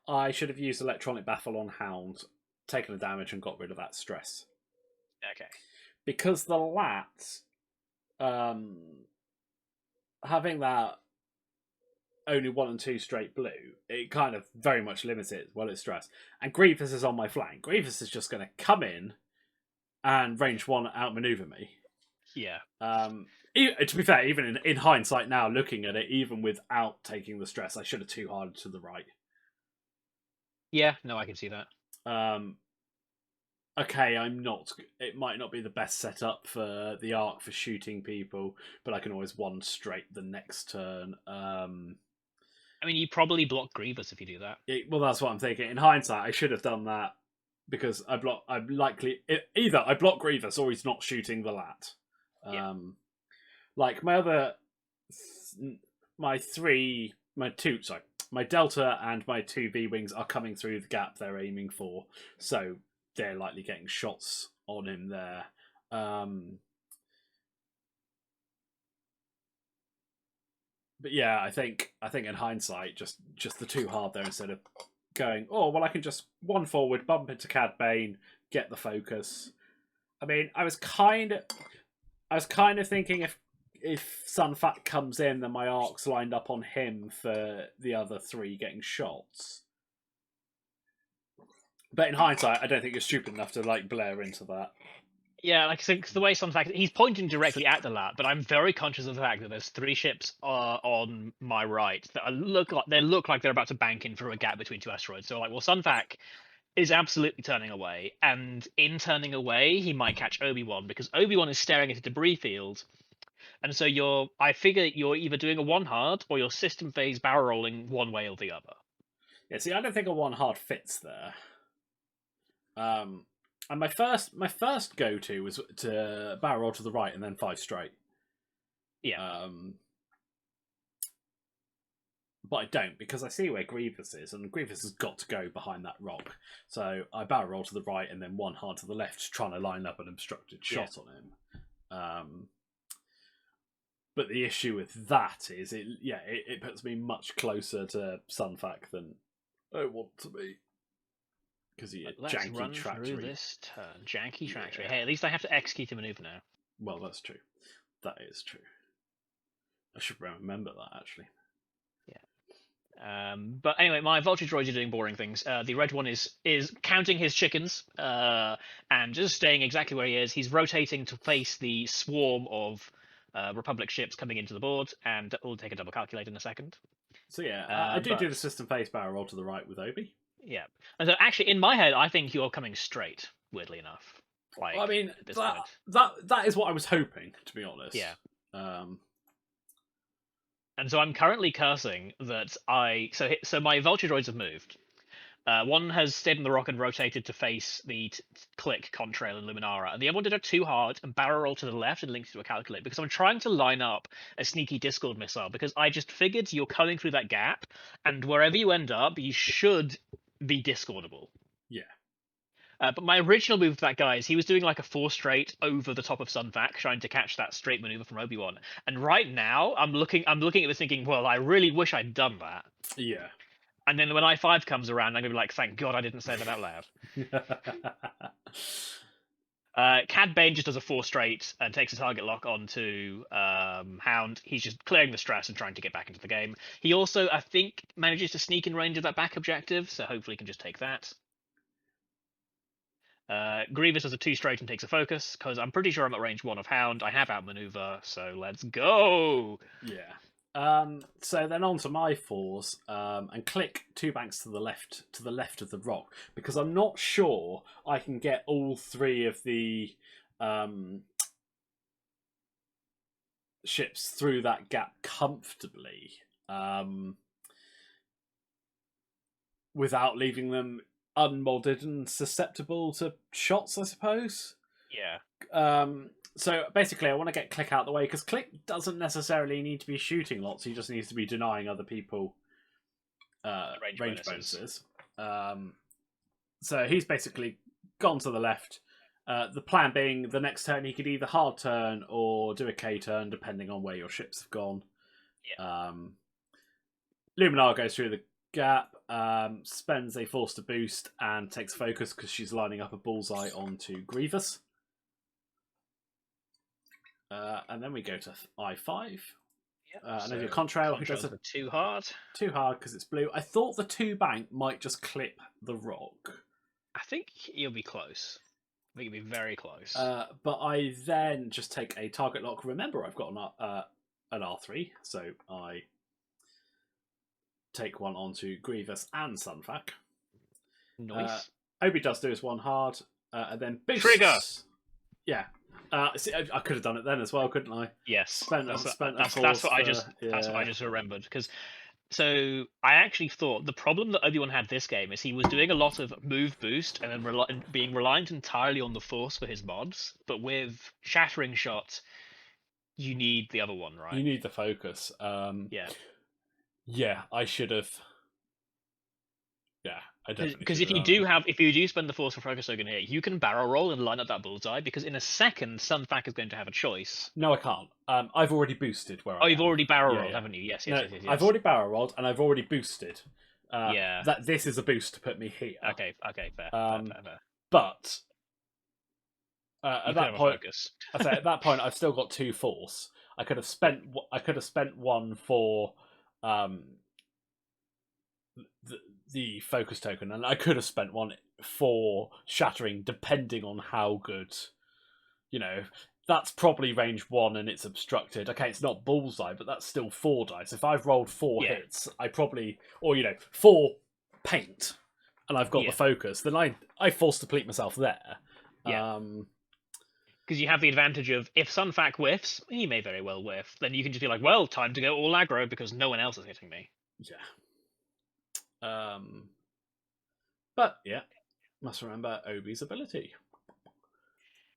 I should have used Electronic Baffle on Hound, taken the damage, and got rid of that stress. Okay. Because the lat, having that only 1 and 2 straight blue, it kind of very much limits it while it's stressed. And Grievous is on my flank. Grievous is just going to come in and range 1 outmaneuver me. Yeah. To be fair, even in hindsight now, looking at it, even without taking the stress, I should have too hard to the right. Yeah, no, I can see that. Okay, it might not be the best setup for the arc for shooting people, but I can always 1 straight the next turn. I mean, you probably block Grievous if you do that. Well, that's what I'm thinking. In hindsight, I should have done that because either I block Grievous or he's not shooting the lat. Yeah. Like my Delta and my 2 V-Wings are coming through the gap they're aiming for, so they're likely getting shots on him there. But yeah, I think in hindsight, just the too hard there instead of going, oh well, I can just 1 forward, bump into Cad Bane, get the focus. I mean, I was kind of thinking if Sunfat comes in, then my arc's lined up on him for the other 3 getting shots. But in hindsight, I don't think you're stupid enough to blare into that. Yeah, like so, cause the way Sunfac, he's pointing directly at the lat, but I'm very conscious of the fact that there's 3 ships on my right that look like they're about to bank in through a gap between 2 asteroids. So Sunfac is absolutely turning away, and in turning away, he might catch Obi-Wan because Obi-Wan is staring at a debris field. And so I figure you're either doing a 1 hard or you're system phase barrel rolling one way or the other. Yeah, see, I don't think a 1 hard fits there. And my first go-to was to barrel roll to the right and then 5 straight. Yeah. But I don't, because I see where Grievous is, and Grievous has got to go behind that rock. So I barrel roll to the right and then 1 hard to the left, trying to line up an obstructed shot on him. But the issue with that is it puts me much closer to Sunfac than I want to be. Because you Let's janky run tractory. through this turn. Janky tractory. Yeah. Hey, at least I have to execute a maneuver now. Well, that's true. That is true. I should remember that, actually. But anyway, my vulture droids are doing boring things. The red one is counting his chickens and just staying exactly where he is. He's rotating to face the swarm of Republic ships coming into the board, and we'll take a double calculate in a second. So yeah, I do the system face barrel roll to the right with Obi. Yeah, and so actually, in my head, I think you're coming straight. Weirdly enough, like I mean, at this point. that is what I was hoping, to be honest. Yeah. And so I'm currently cursing that so my vulture droids have moved. One has stayed in the rock and rotated to face the click, contrail, and Luminara, and the other one did a too hard and barrel roll to the left and linked to a calculate because I'm trying to line up a sneaky Discord missile because I just figured you're coming through that gap, and wherever you end up, you should be Discordable. Yeah. But my original move with that guy is he was doing like a 4 straight over the top of Sunfac, trying to catch that straight maneuver from Obi-Wan. And right now, I'm looking at this thinking, well, I really wish I'd done that. Yeah. And then when I5 comes around, I'm going to be like, thank God I didn't say that out loud. Cad Bane just does a 4 straight and takes a target lock onto Hound. He's just clearing the stress and trying to get back into the game. He also, I think, manages to sneak in range of that back objective, so hopefully he can just take that. Grievous does a 2 straight and takes a focus, because I'm pretty sure I'm at range 1 of Hound. I have outmaneuver, so let's go! Yeah. So then on to my 4s, and click 2 banks to the left of the rock, because I'm not sure I can get all 3 of the ships through that gap comfortably, without leaving them unmodded and susceptible to shots, I suppose. Yeah. So basically, I want to get Click out of the way because Click doesn't necessarily need to be shooting lots. He just needs to be denying other people range bonuses. So he's basically gone to the left. The plan being the next turn he could either hard turn or do a K turn, depending on where your ships have gone. Yeah. Luminar goes through the gap, spends a force to boost and takes focus because she's lining up a bullseye onto Grievous. And then we go to I5. Yep. And then your contrail, who does a too hard. Too hard because it's blue. I thought the 2 bank might just clip the rock. I think you'll be close. I think you'll be very close. But I then just take a target lock. Remember, I've got an R3, so I take one onto Grievous and Sunfac. Nice. Obi does do his 1 hard, and then boosts. Trigger! Yeah. See, I could have done it then as well, couldn't I? Yes. That's what I just remembered. Because so I actually thought the problem that Obi-Wan had this game is he was doing a lot of move boost and then being reliant entirely on the force for his mods. But with shattering shot, you need the other one, right? You need the focus. Yeah. Yeah, I should have. Yeah, I definitely. Because if you do spend the force for focus token here, you can barrel roll and line up that bullseye. Because in a second, Sunfac is going to have a choice. No, I can't. I've already boosted where. You've already barrel rolled, haven't you? Yes. I've already barrel rolled and I've already boosted. Yeah. That this is a boost to put me here. Okay, fair. But at that point, I say at that point, I've still got 2 force. I could have spent one for the focus token, and I could have spent one for shattering, depending on how good. That's probably range 1 and it's obstructed. Okay, it's not bullseye, but that's still 4 dice. If I've rolled 4 hits, I probably, or 4 paint, and I've got the focus, then I force deplete myself there. Yeah. Because you have the advantage of if Sunfac whiffs, he may very well whiff. Then you can just be like, well, time to go all aggro because no one else is hitting me. Yeah. But yeah, must remember Obi's ability.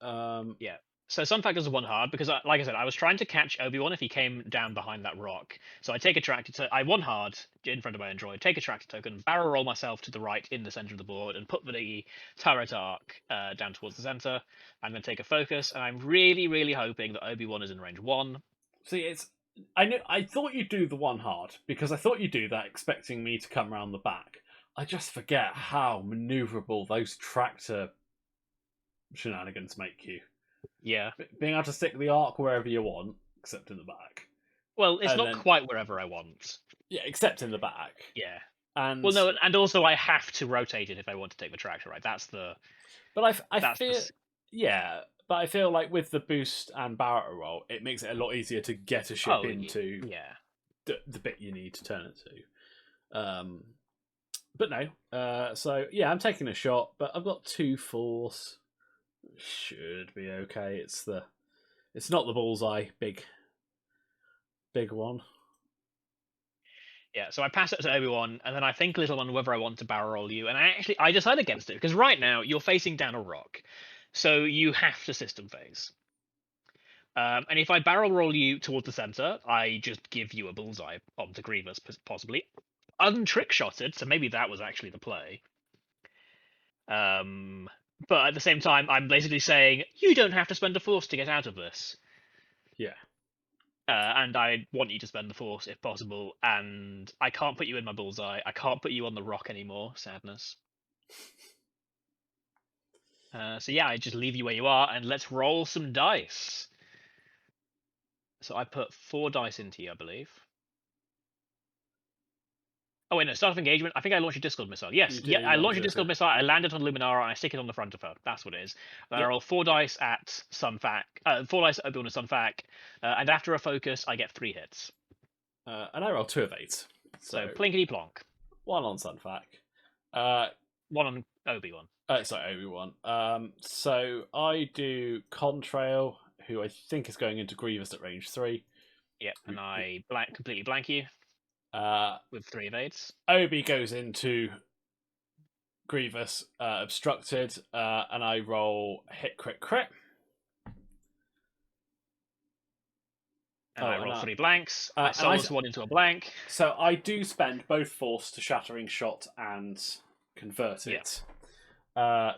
Yeah. So Sunfac does 1 hard because, like I said, I was trying to catch Obi-Wan if he came down behind that rock. So I take a tractor. I 1 hard in front of my android, take a tractor token, barrel roll myself to the right in the center of the board, and put the turret arc down towards the center, and then take a focus. And I'm really, really hoping that Obi-Wan is in range 1. See, I thought you'd do the one hard because I thought you'd do that expecting me to come around the back. I just forget how maneuverable those tractor shenanigans make you. Yeah. Being able to stick the arc wherever you want, except in the back. Well, it's And not then, quite wherever I want. yeah, except in the back. Yeah. And Well, no, and also I have to rotate it if I want to take the tractor, right? but I That's feel the yeah, but I feel like with the boost and barrel roll, it makes it a lot easier to get a ship into yeah. the bit you need to turn it to. But no. So yeah, I'm taking a shot, but I've got 2 force. Should be okay. It's not the bullseye big one. Yeah, so I pass it to Obi-Wan, and then I think a little on whether I want to barrel roll you, and I decide against it because right now you're facing down a rock, so you have to system phase. And if I barrel roll you towards the center, I just give you a bullseye onto Grievous, possibly untrick shotted. So maybe that was actually the play. But at the same time, I'm basically saying you don't have to spend a force to get out of this. Yeah. And I want you to spend the force if possible, and I can't put you in my bullseye. I can't put you on the rock anymore. Sadness. So yeah, I just leave you where you are, and let's roll some dice. So I put 4 dice into you, I believe. Oh wait, no, start of engagement. I think I launched a Discord missile. Yes, I launched a Discord missile. I landed on Luminara, and I stick it on the front of her. That's what it is. I roll 4 dice at Sunfac, 4 dice at Obi-Wan and Sunfac, and after a focus, I get 3 hits. And I roll 2 of 8. So plinkety plonk. 1 on Sunfac. 1 on Obi-Wan. Sorry, Obi-Wan. So I do Contrail, who I think is going into Grievous at range 3. Yep, and I completely blank you. With 3 evades. Obi goes into Grievous, obstructed, and I roll hit crit crit. And I roll 3 blanks. I solace 1 into a blank. So I do spend both force to shattering shot and convert it.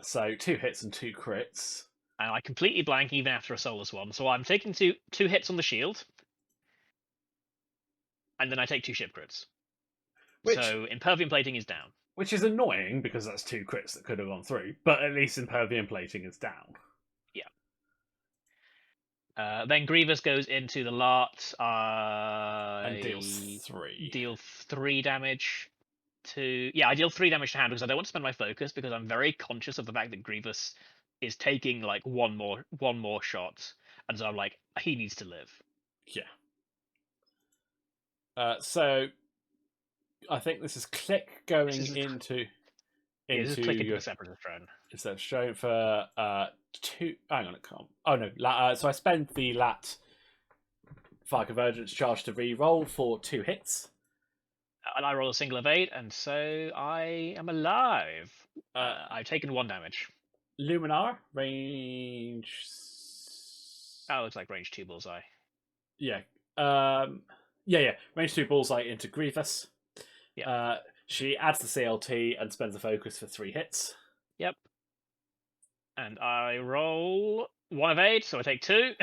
So 2 hits and 2 crits. And I completely blank even after a solace 1. So I'm taking two hits on the shield. And then I take 2 ship crits. So Impervium Plating is down. Which is annoying because that's 2 crits that could have gone through. But at least Impervium Plating is down. Yeah. Then Grievous goes into the Lart. And deals 3. Deal 3 damage to... Yeah, I deal 3 damage to hand because I don't want to spend my focus because I'm very conscious of the fact that Grievous is taking like one more shot. And so I'm like, he needs to live. Yeah. So I think this is Click going into this is Click into the Separatist drone. It's a drone for 2. Hang on, it can't. Oh no! So I spend the Lat Fire Convergence charge to re-roll for 2 hits. And I roll a single evade, and so I am alive. I've taken 1 damage. Luminar range. That looks like range 2 bullseye. Yeah. Yeah. Range 2 bullseye into Grievous. Yeah. She adds the CLT and spends a focus for 3 hits. Yep. And I roll 1 evade, so I take 2.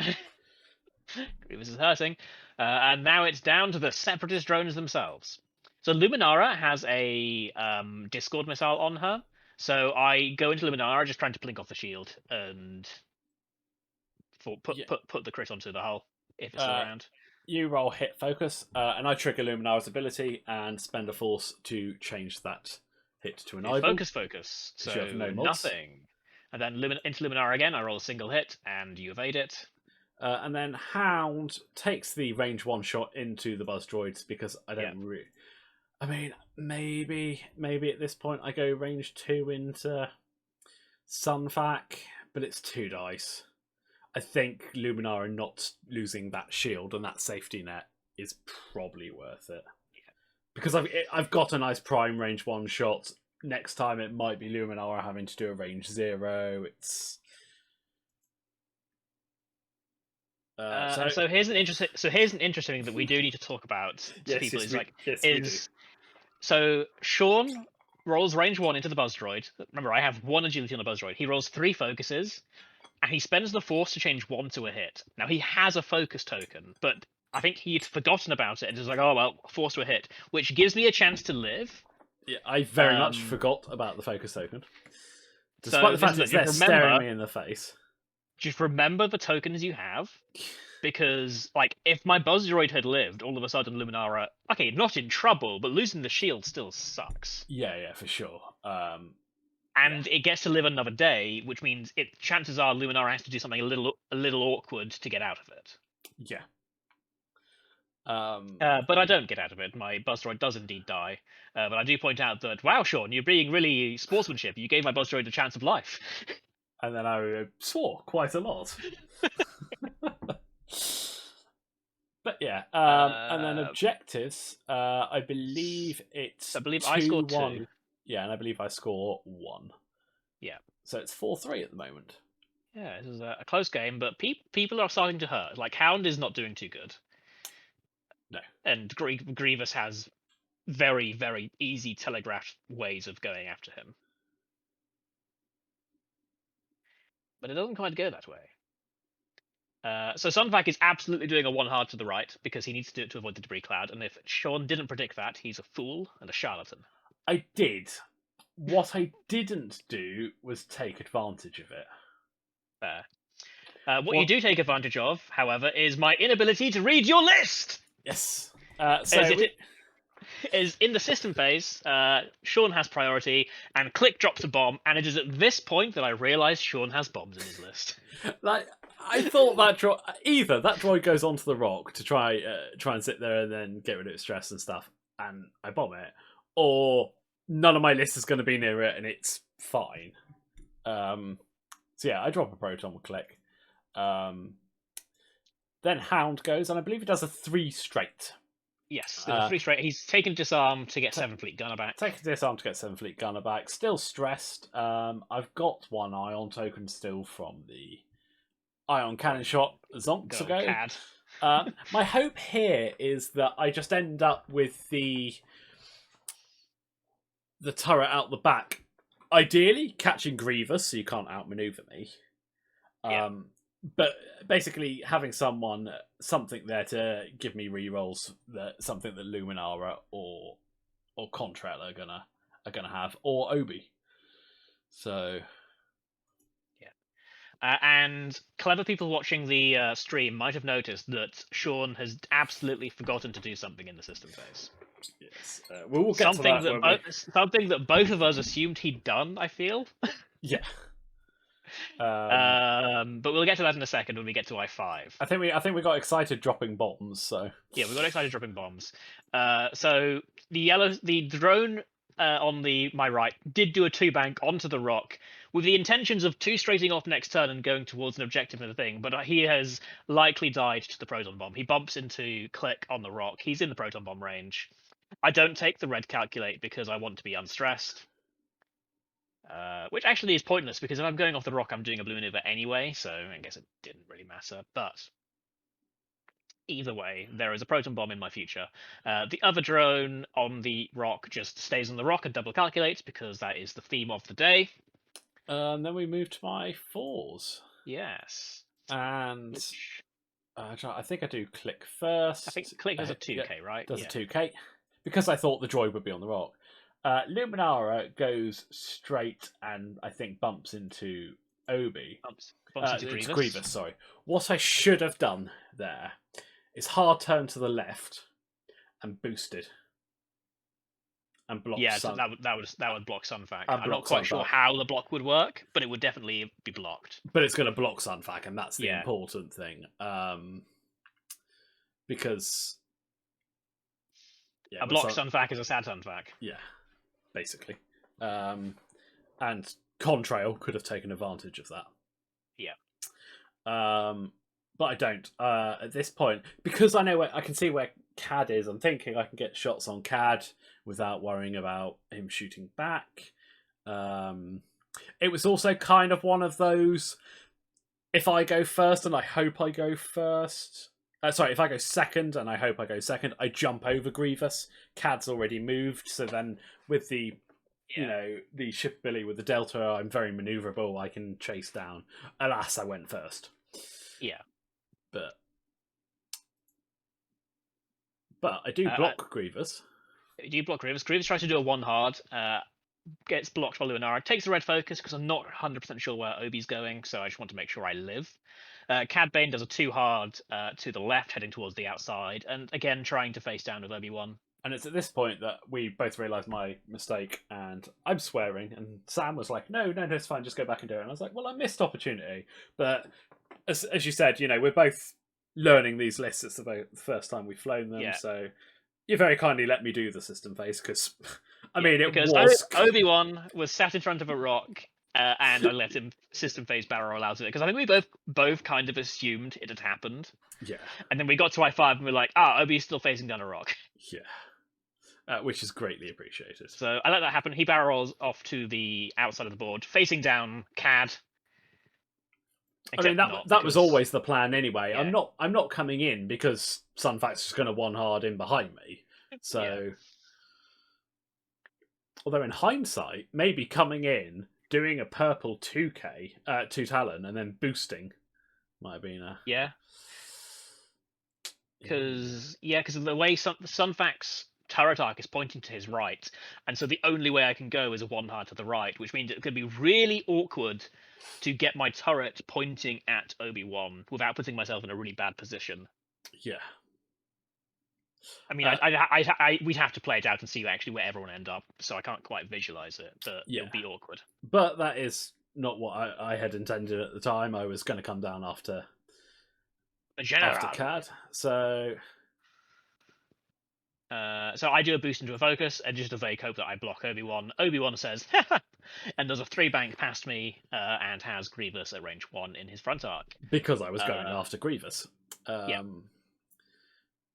Grievous is hurting. And now it's down to the Separatist drones themselves. So Luminara has a Discord missile on her. So I go into Luminara just trying to blink off the shield and put the crit onto the hull if it's around. You roll hit focus, and I trigger Luminara's ability and spend a force to change that hit to an eyeball. Focus. So nothing. And then into Luminara again, I roll a single hit, and you evade it. And then Hound takes the range 1 shot into the buzz droids because I don't really... I mean, maybe at this point I go range 2 into Sunfac, but it's 2 dice. I think Luminara not losing that shield and that safety net is probably worth it. Yeah. Because I've got a nice prime range 1 shot. Next time it might be Luminara having to do a range 0. It's so here's an interesting thing that we do need to talk about to people so Sean rolls range 1 into the buzz droid. Remember, I have 1 agility on the buzz droid. He rolls 3 focuses. And he spends the force to change 1 to a hit. Now, he has a focus token, but I think he'd forgotten about it and just like, oh well, forced to a hit, which gives me a chance to live. Yeah, I very much forgot about the focus token. Despite So the fact it's there staring me in the face. Just remember the tokens you have. Because, like, if my Buzz Droid had lived, all of a sudden Luminara, okay, not in trouble, but losing the shield still sucks. Yeah, for sure. And it gets to live another day, which means chances are Luminara has to do something a little awkward to get out of it. Yeah. But I don't get out of it. My Buzz Droid does indeed die. But I do point out that, wow, Sean, you're being really sportsmanship. You gave my Buzz Droid a chance of life. And then I swore quite a lot. But yeah, and then objectives. I believe it's. I believe I scored 2. Yeah, and I believe I score 1. Yeah. So it's 4-3 at the moment. Yeah, this is a close game, but people are starting to hurt. Like Hound is not doing too good. No. And Grievous has very, very easy telegraphed ways of going after him. But it doesn't quite go that way. So Sunvac is absolutely doing a 1 hard to the right because he needs to do it to avoid the debris cloud. And if Sean didn't predict that, he's a fool and a charlatan. I did. What I didn't do was take advantage of it. Fair. What you do take advantage of, however, is my inability to read your list! Yes. Is in the system phase, Sean has priority, and Click drops a bomb, and it is at this point that I realise Sean has bombs in his list. Like, I thought that either that droid goes onto the rock to try and sit there and then get rid of its stress and stuff, and I bomb it, or none of my list is going to be near it and it's fine. So yeah, I drop a proton with Click. Then Hound goes, and I believe he does a 3 straight. Yes, 3 straight. He's taken disarm to get 7 fleet gunner back. Taken disarm to get 7 fleet gunner back. Still stressed. I've got 1 ion token still from the ion cannon shot zonks ago. Cad. My hope here is that I just end up with the turret out the back. Ideally, catching Grievous so you can't outmaneuver me. But basically, having something there to give me rerolls, something that Luminara or Contrail are gonna have, or Obi. So, yeah. And clever people watching the stream might have noticed that Sean has absolutely forgotten to do something in the system phase. Yes, we'll get to that. Something that both of us assumed he'd done. I feel. Yeah. But we'll get to that in a second when we get to I5. I think we got excited dropping bombs. So yeah, we got excited dropping bombs. So the drone on my right did do a 2-bank onto the rock with the intentions of 2 straighting off next turn and going towards an objective and a thing. But he has likely died to the proton bomb. He bumps into Click on the rock. He's in the proton bomb range. I don't take the red calculate because I want to be unstressed. Which actually is pointless because if I'm going off the rock, I'm doing a blue maneuver anyway, so I guess it didn't really matter. But either way, there is a proton bomb in my future. The other drone on the rock just stays on the rock and double calculates because that is the theme of the day. And then we move to my 4s. Yes. And I think I do Click first. I think Click does a 2k, right? Does a 2k. Because I thought the droid would be on the rock. Luminara goes straight and I think bumps into Obi. Bumps into Grievous. Grievous, sorry. What I should have done there is hard turn to the left and boosted. And blocked that would block Sunfac. I'm not quite sure how the block would work, but it would definitely be blocked. But it's going to block Sunfac, and that's the important thing. Because a block Sunfac is a sad Sunfac. Yeah. Basically. And Contrail could have taken advantage of that. Yeah. But I don't. At this point, because I can see where Cad is, I'm thinking I can get shots on Cad without worrying about him shooting back. It was also kind of one of those, if I go first and I hope I go first... if I go second and I hope I go second, I jump over Grievous. Cad's already moved, so then with the the shipability with the Delta, I'm very maneuverable. I can chase down. Alas, I went first. Yeah. But But I do block Grievous. You block Grievous. Grievous tries to do a 1-hard, gets blocked by Luminara, takes the red focus because I'm not 100% sure where Obi's going, so I just want to make sure I live. Cad Bane does a 2-hard to the left, heading towards the outside, and again trying to face down with Obi-Wan. And it's at this point that we both realise my mistake, and I'm swearing, and Sam was like, no, it's fine, just go back and do it. And I was like, well, I missed opportunity. But as you said, we're both learning these lists. It's the first time we've flown them, so you very kindly let me do the system phase, because, because was... Obi-Wan was sat in front of a rock, and I let him system phase barrel roll out of it, because I think we both kind of assumed it had happened. Yeah. And then we got to I-5 and we're like, Obi's still facing down a rock. Yeah. Which is greatly appreciated. So I let that happen. He barrel rolls off to the outside of the board, facing down Cad. That was always the plan anyway. Yeah. I'm not coming in because Sunfax is going to 1-hard in behind me. So, although in hindsight, maybe coming in, doing a purple 2k, 2 Talon, and then boosting might have been a... Because of the way Sunfax turret arc is pointing to his right, and so the only way I can go is a 1-hard to the right, which means it could be really awkward to get my turret pointing at Obi-Wan without putting myself in a really bad position. Yeah. We'd have to play it out and see actually where everyone end up, so I can't quite visualize it, but it'll be awkward. But that is not what I had intended at the time. I was going to come down after Cad, so I do a boost into a focus and just a vague hope that I block Obi-Wan. Obi-Wan says, and does a 3-bank past me, and has Grievous at range 1 in his front arc. Because I was going after Grievous.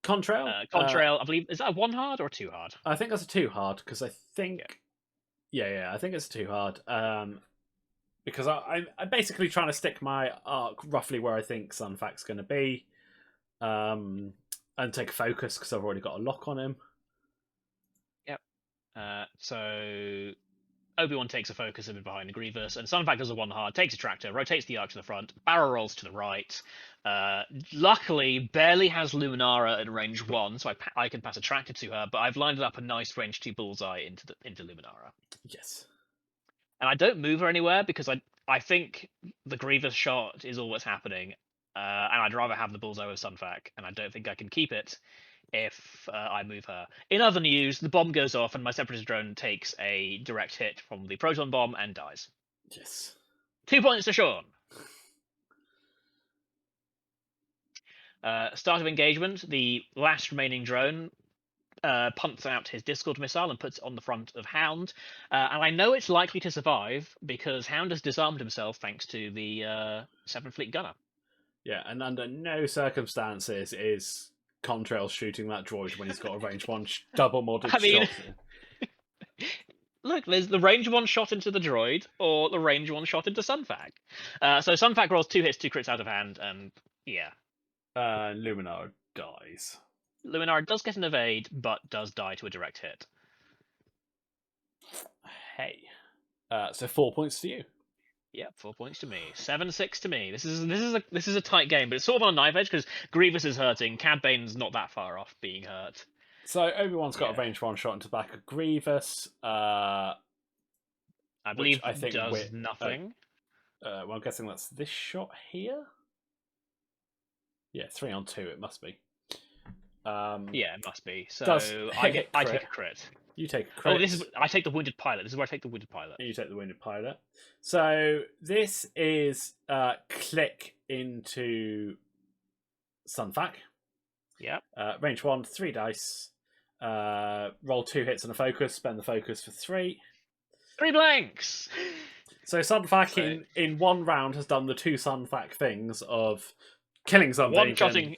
Contrail? Contrail, I believe, is that a 1-hard or a 2-hard? I think that's a 2-hard, because I think... Yeah, I think it's a 2-hard. Because I'm basically trying to stick my arc roughly where I think Sunfac's going to be. And take a focus, because I've already got a lock on him. Yep. So Obi-Wan takes a focus a bit behind the Grievous, and Sunfac does a 1-hard, takes a tractor, rotates the arc to the front, barrel rolls to the right. Luckily, barely has Luminara at range 1, so I can pass a tractor to her, but I've lined up a nice range 2 bullseye into Luminara. Yes. And I don't move her anywhere, because I think the Grievous shot is all that's happening, and I'd rather have the bullseye with Sunfac, and I don't think I can keep it if I move her. In other news, the bomb goes off, and my Separatist drone takes a direct hit from the proton bomb and dies. Yes. 2 points to Sean. Start of engagement, the last remaining drone punts out his Discord missile and puts it on the front of Hound. And I know it's likely to survive, because Hound has disarmed himself thanks to the 7th Fleet Gunner. Yeah, and under no circumstances is Contrail shooting that droid when he's got a range 1 double modded shot. Look, there's the range 1 shot into the droid, or the range 1 shot into Sunfac. So Sunfac rolls 2 hits, 2 crits out of hand, and Luminar dies. Luminar does get an evade, but does die to a direct hit. Hey. So 4 points to you. Yeah, 4 points to me. 7-6 to me. This is a tight game, but it's sort of on a knife edge because Grievous is hurting. Cad Bane's not that far off being hurt. So Obi-Wan's got a range 1 shot into the back of Grievous. I believe does nothing. Well, I'm guessing that's this shot here. Yeah, 3 on 2. It must be. Yeah, it must be. So I take a crit. You take a crit. I take the wounded pilot. This is where I take the wounded pilot. You take the wounded pilot. So this is click into Sunfac. Yeah. Range 1, 3 dice. Roll 2 hits and a focus. Spend the focus for 3. 3 blanks. So Sunfac in 1 round has done the 2 Sunfac things of killing something,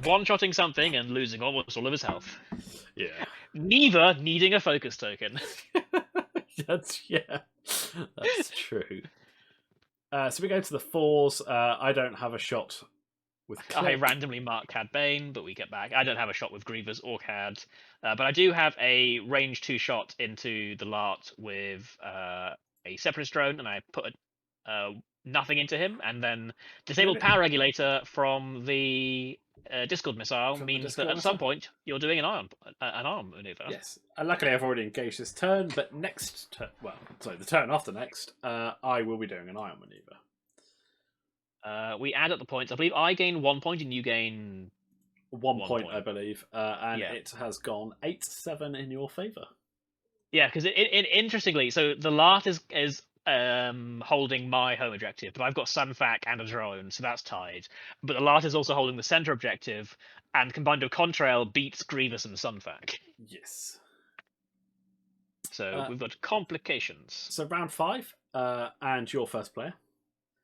one-shotting something and losing almost all of his health. Yeah. Neither needing a focus token. That's true. So we go to the 4s. I don't have a shot with Click. I randomly mark Cad Bane, but we get back. I don't have a shot with Grievous or Cad, but I do have a range 2 shot into the Lart with a Separatist drone, and I put nothing into him, and then disabled power regulator from the Discord missile From the means that Discord at some missile? point you're doing an arm maneuver. Yes. Luckily, I've already engaged this turn, but the turn after next, I will be doing an ion maneuver. We add up the points. I believe I gain 1 point and you gain 1 point, I believe, and Yeah. it has gone 8-7 in your favour. Yeah, because interestingly, so the Lart is holding my home objective, but I've got Sunfac and a drone, so that's tied. But the Lart is also holding the center objective, and combined with Contrail beats Grievous and Sunfac. Yes. So we've got complications. So round 5, and your first player.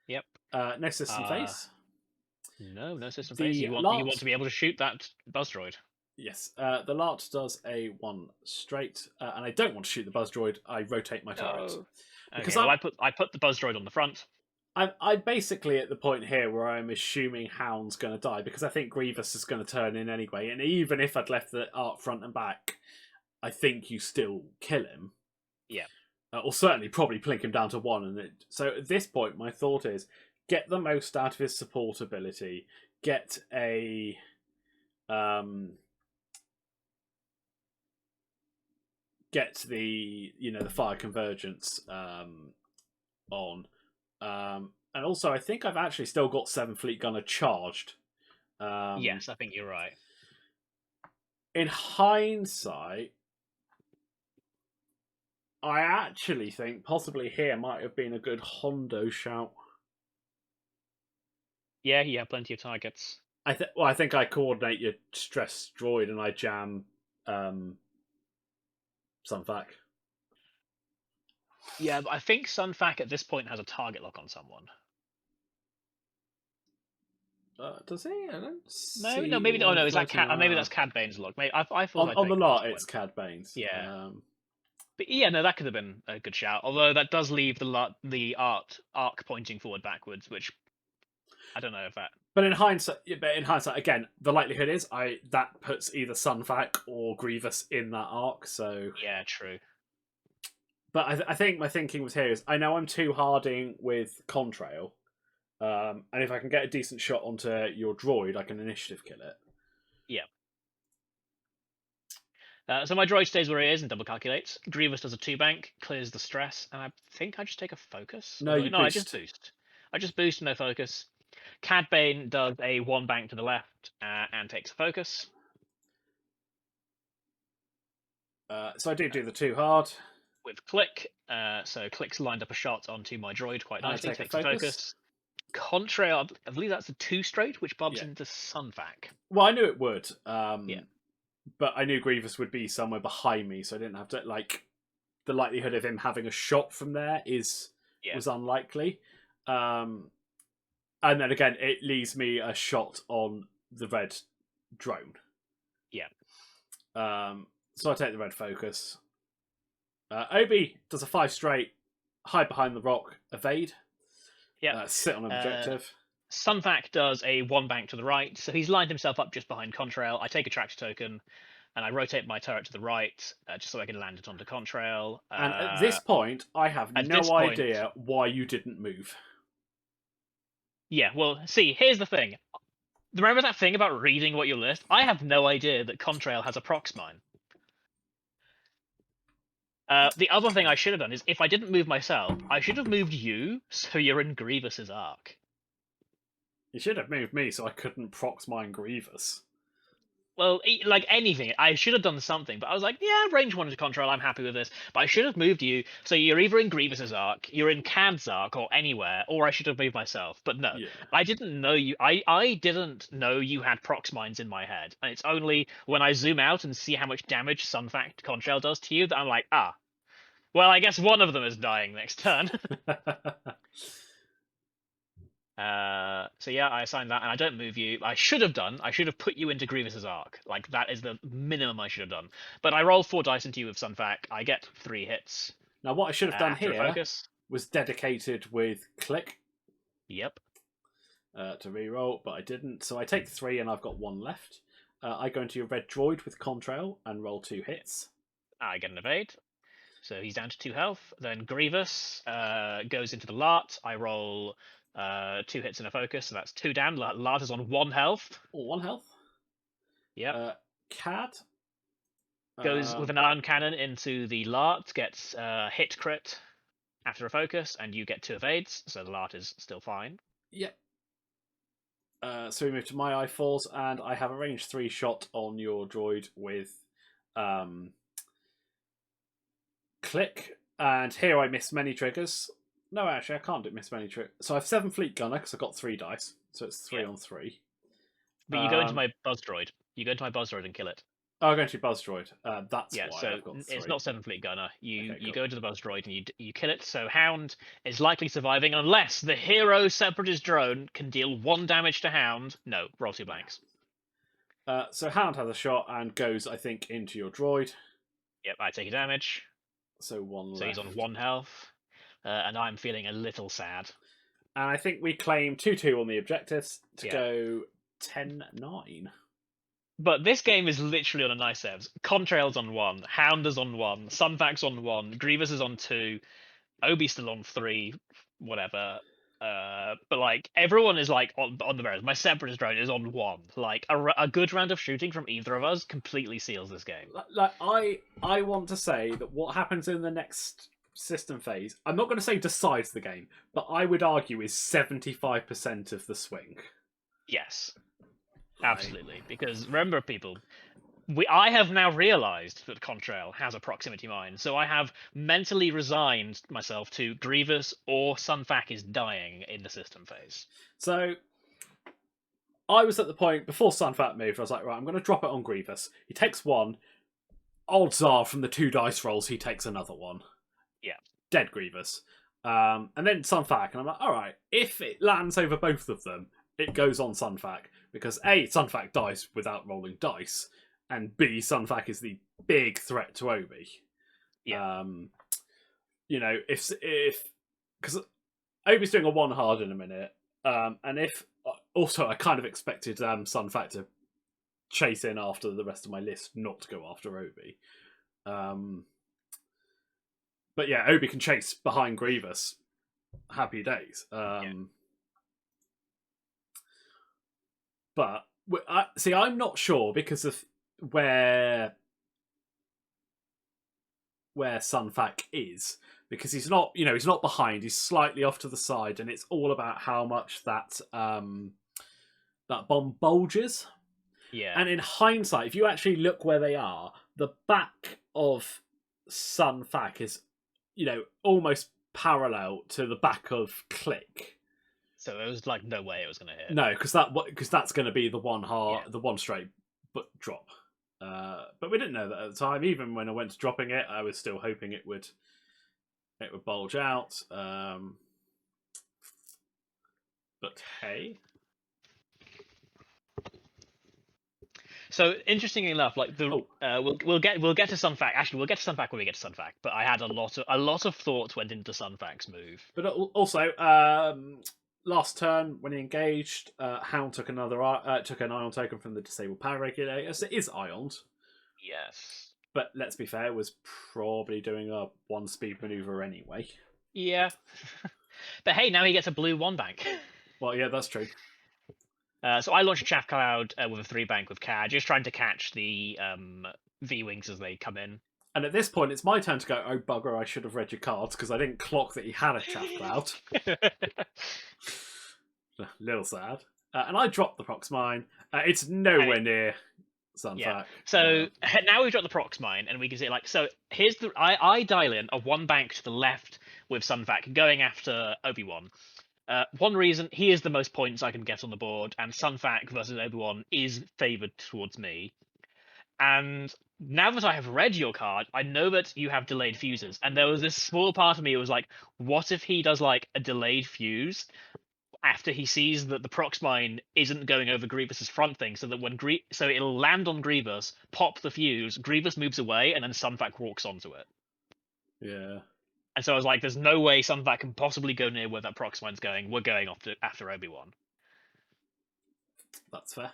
Yep. No system phase. No system The phase. You want to be able to shoot that buzz droid. Yes, the Lart does a 1 straight, and I don't want to shoot the buzz droid. I rotate my turret. Because I put the buzz droid on the front. I'm basically at the point here where I'm assuming Hound's going to die, because I think Grievous is going to turn in anyway. And even if I'd left the arc front and back, I think you still kill him. Yeah. Or certainly probably plink him down to 1. So at this point, my thought is get the most out of his support ability. Get a... get the fire convergence on, and also I think I've actually still got 7 Fleet Gunner charged. Yes, I think you're right. In hindsight, I actually think possibly here might have been a good Hondo shout. Yeah, you have plenty of targets. I think I coordinate your stress droid and I jam Sunfac. Yeah, but I think Sunfac at this point has a target lock on someone. Does he? I don't no, maybe. Oh no, is that maybe that's Cad Bane's lock. Maybe I thought on the lot it's Cad Bane's. Yeah. But yeah, no, that could have been a good shout. Although that does leave the arc pointing forward backwards, which I don't know if that. But in hindsight, again, the likelihood is that puts either Sunfac or Grievous in that arc. So yeah, true. But I think my thinking was here is I know I'm too harding with Contrail, and if I can get a decent shot onto your droid, I can initiative kill it. Yeah. So my droid stays where he is and double calculates. Grievous does a 2 bank, clears the stress, and I think I just take a focus. No, I just boost. I just boost, no focus. Cad Bane does a 1 bank to the left and takes a focus. So I do the 2 hard. With Click, so Click's lined up a shot onto my droid quite nicely, takes a focus. Contrail, I believe that's a 2 straight, which bumps into Sunfac. Well, I knew it would. But I knew Grievous would be somewhere behind me, so I didn't have to, the likelihood of him having a shot from there was unlikely. And then again, it leaves me a shot on the red drone. Yeah. So I take the red focus. Obi does a 5 straight, hide behind the rock, evade. Yeah. Sit on an objective. Sunfac does a 1 bank to the right, so he's lined himself up just behind Contrail. I take a tractor token, and I rotate my turret to the right, just so I can land it onto Contrail. And at this point, I have no idea why you didn't move. Yeah, well, see, here's the thing. Remember that thing about reading what you list? I have no idea that Contrail has a prox mine. The other thing I should have done is, if I didn't move myself, I should have moved you, so you're in Grievous's arc. You should have moved me, so I couldn't prox mine Grievous. Well, like anything, I should have done something, but I was like, yeah, range 1 to Contrail, I'm happy with this. But I should have moved you, so you're either in Grievous's arc, you're in Cad's arc, or anywhere, or I should have moved myself. But no, I didn't know you. I didn't know you had prox mines in my head, and it's only when I zoom out and see how much damage Sunfac Contrail does to you that I'm like, well, I guess one of them is dying next turn. So yeah, I assign that, and I don't move you. I should have put you into Grievous's arc. Like, that is the minimum I should have done. But I roll 4 dice into you with Sunfac. I get 3 hits. Now, what I should have done here was dedicated with Click. Yep. To reroll, but I didn't. So I take 3, and I've got 1 left. I go into your red droid with Contrail and roll 2 hits. I get an evade. So he's down to 2 health. Then Grievous goes into the Lart. I roll 2 hits and a focus, so that's 2 down. Lart is on 1 health. Or 1 health. Yep. Cad Goes with an iron cannon into the Lart, gets hit crit after a focus, and you get 2 evades, so the Lart is still fine. Yep. So we move to my I-4s, and I have a range 3 shot on your droid with click, and here I miss many triggers. No, actually, I can't miss many triggers. So I have 7 fleet gunner because I've got 3 dice, so it's 3 on 3. But you go into my buzz droid. You go into my buzz droid and kill it. Oh, I'm going to buzz droid. That's why so I've got 3. it's not 7 fleet gunner. You Okay, cool. go into the buzz droid and you kill it. So Hound is likely surviving unless the hero separatist drone can deal 1 damage to Hound. No, roll 2 blanks. So Hound has a shot and goes, I think, into your droid. Yep, I take a damage. So 1 left. So he's on 1 health. And I'm feeling a little sad. And I think we claim 2-2 on the objectives to go 10-9. But this game is literally on a nice evs. Contrail's on 1, Hound is on 1, Sunfac's on 1, Grievous is on 2, Obi's still on 3, whatever. But like everyone is like on the barrels. My separatist drone is on 1. Like a good round of shooting from either of us completely seals this game. Like I want to say that what happens in the next system phase, I'm not going to say decides the game, but I would argue is 75% of the swing. Yes, absolutely. Because remember, people, I have now realized that Contrail has a proximity mine, so I have mentally resigned myself to Grievous or Sunfac is dying in the system phase. So I was at the point before Sunfac moved, I was like, right, I'm going to drop it on Grievous. He takes 1. Odds are from the 2 dice rolls, he takes another 1. Yeah. Dead Grievous. And then Sunfac, and I'm like, all right, if it lands over both of them, it goes on Sunfac. Because A, Sunfac dies without rolling dice, and B, Sunfac is the big threat to Obi. Yeah. You know, if because Obi's doing a 1 hard in a minute, and if also I kind of expected Sunfac to chase in after the rest of my list, not to go after Obi. But yeah, Obi can chase behind Grievous. Happy days. But see, I'm not sure because of where Sunfac is, because he's not, he's not behind. He's slightly off to the side, and it's all about how much that bomb bulges. Yeah. And in hindsight, if you actually look where they are, the back of Sunfac is, almost parallel to the back of Click. So there was like no way it was going to hit. No, because that's going to be the 1 hard, the 1 straight but drop. But we didn't know that at the time. Even when I went to dropping it, I was still hoping it would bulge out. But hey. So interestingly enough, like we'll get to Sunfac. Actually, we'll get to Sunfac when we get to Sunfac. But I had a lot of thought went into Sunfac's move. But also, last turn when he engaged, Hound took an ion token from the disabled power regulator. So it is ioned. Yes. But let's be fair, it was probably doing a 1 speed maneuver anyway. Yeah. But hey, now he gets a blue 1 bank. Well, yeah, that's true. So I launched a Chaff Cloud with a 3 bank with CAD, just trying to catch the V-Wings as they come in. And at this point, it's my turn to go, oh, bugger, I should have read your cards because I didn't clock that he had a Chaff Cloud. A little sad. And I dropped the Prox Mine. It's nowhere near Sunfac. Yeah. So now we've dropped the Prox Mine, and we can see, so here's I dial in a 1 bank to the left with Sunfac going after Obi-Wan. One reason, he is the most points I can get on the board, and Sunfac versus Obi-Wan is favoured towards me. And now that I have read your card, I know that you have delayed fuses. And there was this small part of me that was like, what if he does like a delayed fuse after he sees that the Prox Mine isn't going over Grievous's front thing, so that so it'll land on Grievous, pop the fuse, Grievous moves away, and then Sunfac walks onto it. Yeah. And so I was like, there's no way Sunfac can possibly go near where that Prox Mine's going. We're going after Obi-Wan. That's fair.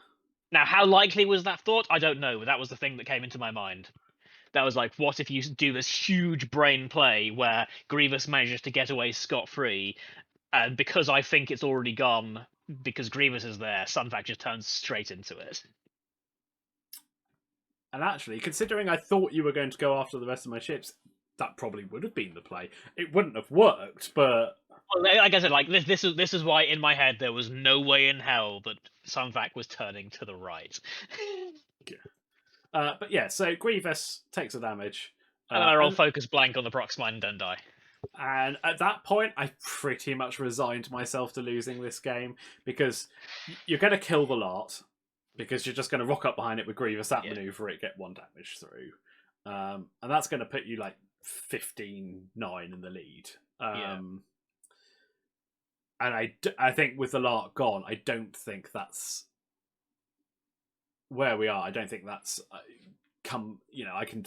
Now, how likely was that thought? I don't know, but that was the thing that came into my mind. That was like, what if you do this huge brain play where Grievous manages to get away scot-free, And because I think it's already gone, because Grievous is there, Sunfac just turns straight into it. And actually, considering I thought you were going to go after the rest of my ships, that probably would have been the play. It wouldn't have worked, but Well, like I said, like this is why in my head there was no way in hell that Sunfac was turning to the right. but yeah. So Grievous takes the damage, And then I roll focus blank on the Proxmine and don't die. and at that point, I pretty much resigned myself to losing this game because you're going to kill the lot because you're just going to rock up behind it with Grievous, that maneuver it, get 1 damage through, and that's going to put you like 15-9 in the lead. And I think with the Lark gone, I don't think that's where we are. I don't think that's I can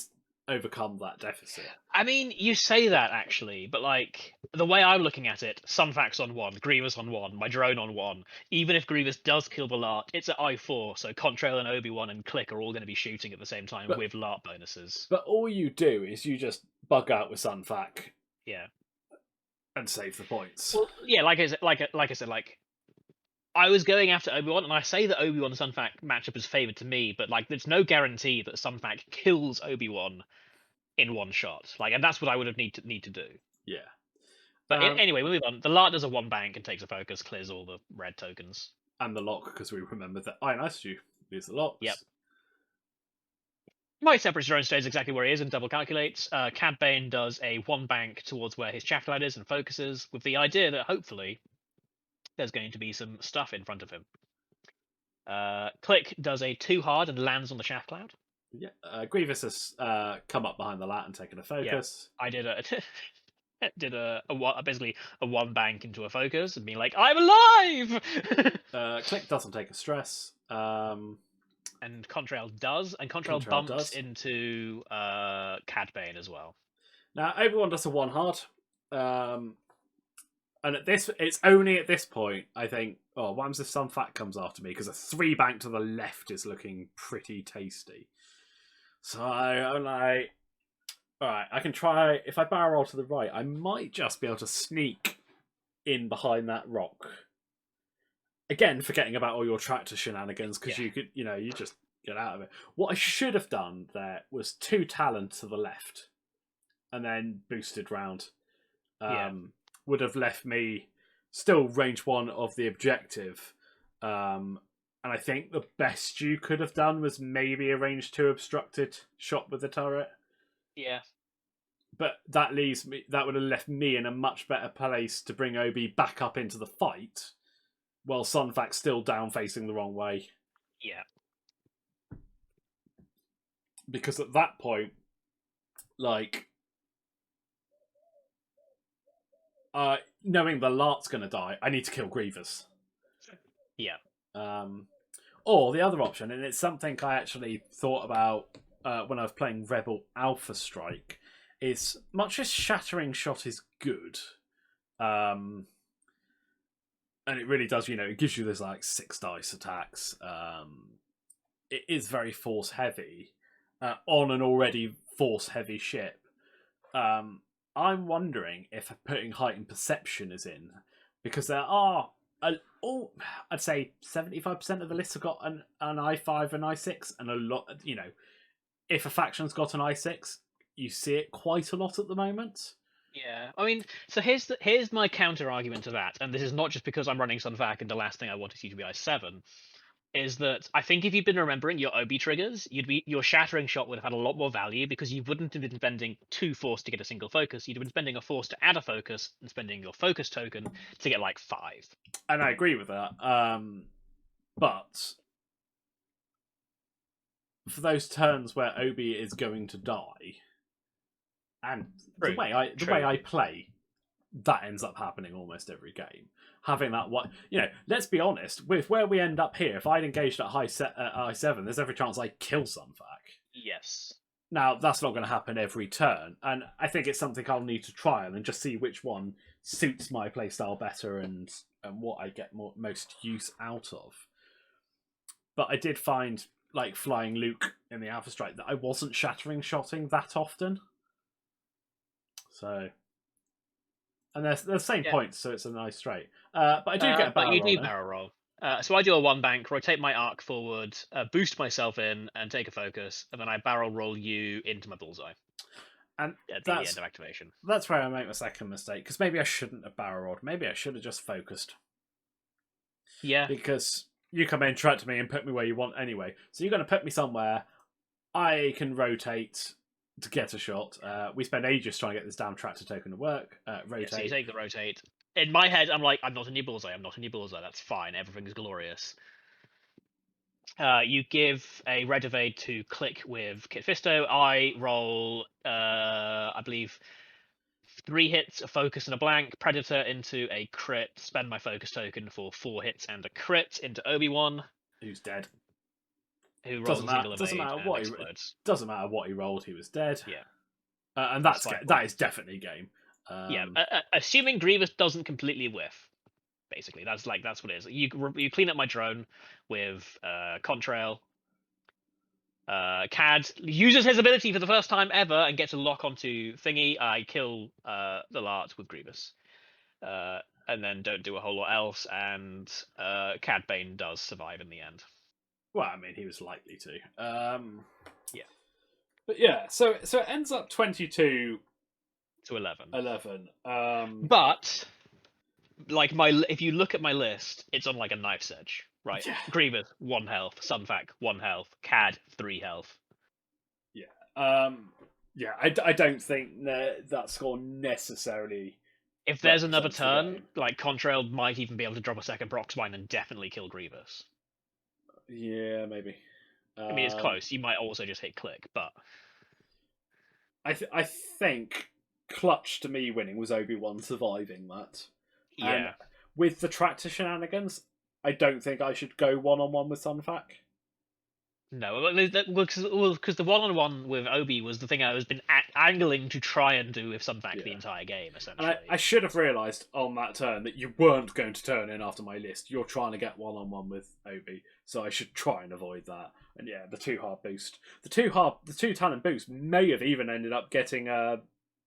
overcome that deficit. I mean, you say that actually, but like the way I'm looking at it, Sunfax on 1, Grievous on 1, my drone on 1. Even if Grievous does kill the Lart, it's at I4, so Contrail and Obi-Wan and Click are all going to be shooting at the same time with Lart bonuses. But all you do is you just bug out with Sunfac. Yeah. And save the points. Well, yeah, like I said, I was going after Obi-Wan, and I say that Obi-Wan and Sunfac matchup is favored to me, but like, there's no guarantee that Sunfac kills Obi-Wan in one shot. Like, and that's what I would have need to do. Yeah. But anyway, we move on. The Lart does a 1 bank and takes a focus, clears all the red tokens. And the lock, because we remember that Ionize you use the locks. Yep. My separate drone stays exactly where he is and double calculates. Cad Bane does a 1 bank towards where his chaff cloud is and focuses, with the idea that hopefully there's going to be some stuff in front of him. Click does a 2 hard and lands on the chaff cloud. Yeah, Grievous has come up behind the lat and taken a focus. Yeah, I did basically a 1 bank into a focus and being like, I'm alive. Click doesn't take a stress. And Contrail does, and Contrail bumps into Cad Bane as well. Now everyone does a 1 hard, and it's only at this point I think, oh, what happens if Sunfac comes after me? Because a 3 bank to the left is looking pretty tasty. So I'm like, all right, I can try. If I barrel roll to the right, I might just be able to sneak in behind that rock. Again, forgetting about all your tractor shenanigans, because you could, you just get out of it. What I should have done there was 2 Talon to the left, and then boosted round. Would have left me still range 1 of the objective. And I think the best you could have done was maybe a range 2 obstructed shot with the turret. Yeah. But that would have left me in a much better place to bring Obi back up into the fight, while Sunfac's still down facing the wrong way. Yeah. Because at that point, like, knowing the Lart's going to die, I need to kill Grievous. Yeah. Or the other option, and it's something I actually thought about when I was playing Rebel Alpha Strike, is much as Shattering Shot is good, and it really does, it gives you those like 6 dice attacks. It is very force heavy on an already force heavy ship. I'm wondering if putting heightened perception is in, because there are I'd say 75% of the list have got an I5 and I6, and a lot. If a faction's got an I6, you see it quite a lot at the moment. Yeah, I mean, so here's my counter argument to that, and this is not just because I'm running Sunvac and the last thing I want to see to be I7, is that I think if you've been remembering your OB triggers, your Shattering Shot would have had a lot more value, because you wouldn't have been spending 2 force to get a single focus. You'd have been spending a force to add a focus and spending your focus token to get like 5. And I agree with that. But for those turns where Obi is going to die, and the way I play, that ends up happening almost every game. Having that one, let's be honest, with where we end up here, if I'd engaged at I7, there's every chance I kill Sunfac. Yes. Now, that's not going to happen every turn, and I think it's something I'll need to trial and just see which one suits my playstyle better and what I get most use out of. But I did find, like flying Luke in the Alpha Strike, that I wasn't Shattering Shotting that often. So And they're the same Yeah. points, so it's a nice straight. But I do get a But barrel you roll do now. barrel roll. So I do a 1 bank, rotate my arc forward, boost myself in, and take a focus, and then I barrel roll you into my bullseye And at the end of activation. that's where I make my second mistake, because maybe I shouldn't have barrel rolled. Maybe I should have just focused. Yeah. Because you come in, track to me, and put me where you want anyway. So you're going to put me somewhere I can rotate to get a shot. We spend ages trying to get this damn tractor token to work. Rotate. Yeah, so you take the rotate. In my head, I'm like, I'm not in your bullseye. I'm not in your bullseye. That's fine. Everything's glorious. You give a red evade to click with Kit Fisto. I roll, I believe, 3 hits, a focus, and a blank. Predator into a crit. Spend my focus token for 4 hits and a crit into Obi-Wan, Who's dead? who rolls a single Doesn't evade matter and what explodes. doesn't matter what he rolled. He was dead. Yeah. And That's that is definitely game. Yeah. Assuming Grievous doesn't completely whiff. Basically, that's what it is. You clean up my drone with Contrail. Cad uses his ability for the first time ever and gets a lock onto Thingy. I kill the Lart with Grievous, and then don't do a whole lot else. And Cad Bane does survive in the end. Well, I mean, he was likely to. Yeah. But yeah, so it ends up 22 to 11. 11. But like if you look at my list, it's on like a knife's edge, right? Yeah. Grievous 1 health, Sunfac 1 health, Cad 3 health. Yeah. Yeah. I don't think that score necessarily. If there's another turn, like Contrail might even be able to drop a second Proxmine and definitely kill Grievous. Yeah, maybe. I mean, it's close. You might also just hit click, but I think clutch to me winning was Obi-Wan surviving that. Yeah. And with the tractor shenanigans, I don't think I should go 1-on-1 with Sunfac. No, because the 1-on-1 with Obi was the thing I was been angling to try and do with Sunfac the entire game, essentially. And I should have realised on that turn that you weren't going to turn in after my list. You're trying to get 1-on-1 with Obi, so I should try and avoid that. And yeah, the 2-hard boost, the 2 talent boost may have even ended up getting an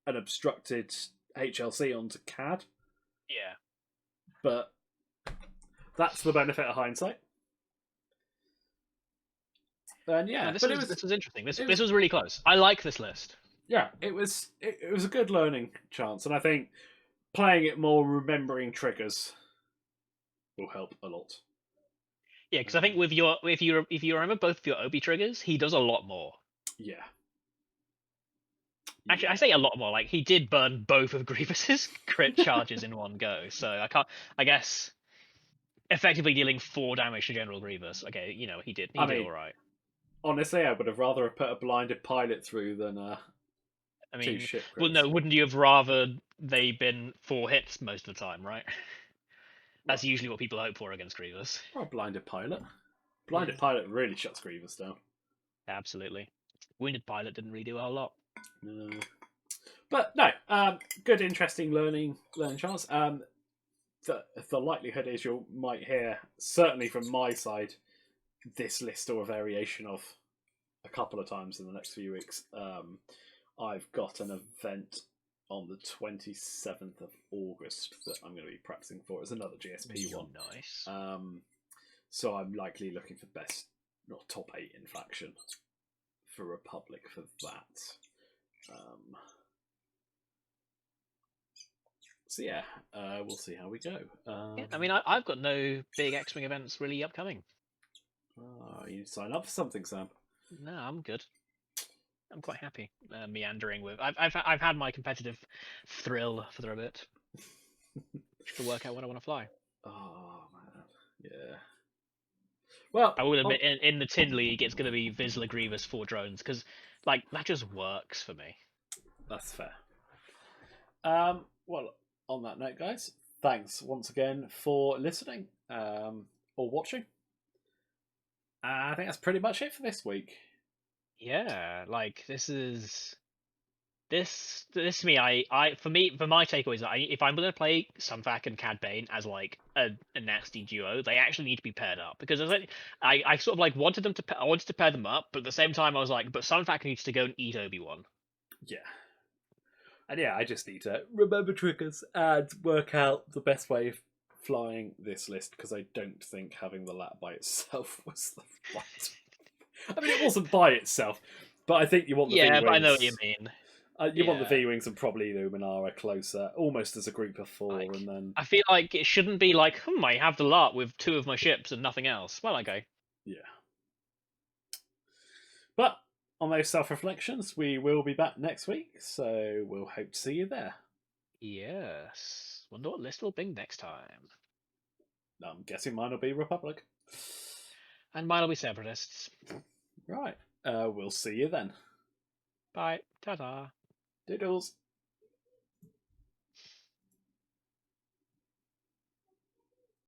obstructed HLC onto Cad. Yeah, but that's the benefit of hindsight. And yeah, this was interesting. This was really close. I like this list. Yeah, it was a good learning chance, and I think playing it more, remembering triggers, will help a lot. Yeah, because I think with if you remember both of your Obi triggers, he does a lot more. Yeah. Actually, I say a lot more. Like he did burn both of Grievous's crit charges in one go, so I guess effectively dealing 4 damage to General Grievous. Okay, he did all right. Honestly, I would have rather put a blinded pilot through than 2 ship crits. Well, no, wouldn't you have rather they been 4 hits most of the time, right? That's usually what people hope for against Grievous. Or a blinded pilot. Blinded pilot really shuts Grievous down. Absolutely. Wounded pilot didn't really do a whole lot. No. But no, good, interesting learning chance. The likelihood is you might hear, certainly from my side, this list or a variation of a couple of times in the next few weeks. I've got an event on the 27th of August that I'm going to be practicing for. It's another GSP one. Nice. So I'm likely looking for best, not top 8 in faction for Republic for that. So yeah, we'll see how we go. Yeah, I mean, I've got no big X-Wing events really upcoming. You sign up for something, Sam? No, I'm good. I'm quite happy meandering with. I've had my competitive thrill for a bit. Just to work out when I want to fly. Oh man, yeah. Well, I will admit, in the Tin League, it's going to be Vizsla Grievous 4 drones because, like, that just works for me. That's fair. Well, on that note, guys, thanks once again for listening or watching. I think that's pretty much it for this week. Yeah, like this to me. For my takeaways, if I'm going to play Sunfac and Cad Bane as like a nasty duo, they actually need to be paired up because I sort of like wanted to pair them up, but at the same time I was like, but Sunfac needs to go and eat Obi-Wan. Yeah. And yeah, I just need to remember triggers and work out the best way of flying this list, because I don't think having the lat by itself was the right. I mean, it wasn't by itself, but I think you want the Yeah, V but I know what you wings. mean. You want the Yeah. V wings and probably Luminara closer, almost as a group of four, Like, and then I feel like it shouldn't be like, I have the lot with 2 of my ships and nothing else. Well, okay. yeah. But on those self-reflections, we will be back next week, so we'll hope to see you there. Yes. Wonder what list will bring next time. I'm guessing mine will be Republic. And mine will be Separatists. Right. We'll see you then. Bye. Ta-ta. Doodles.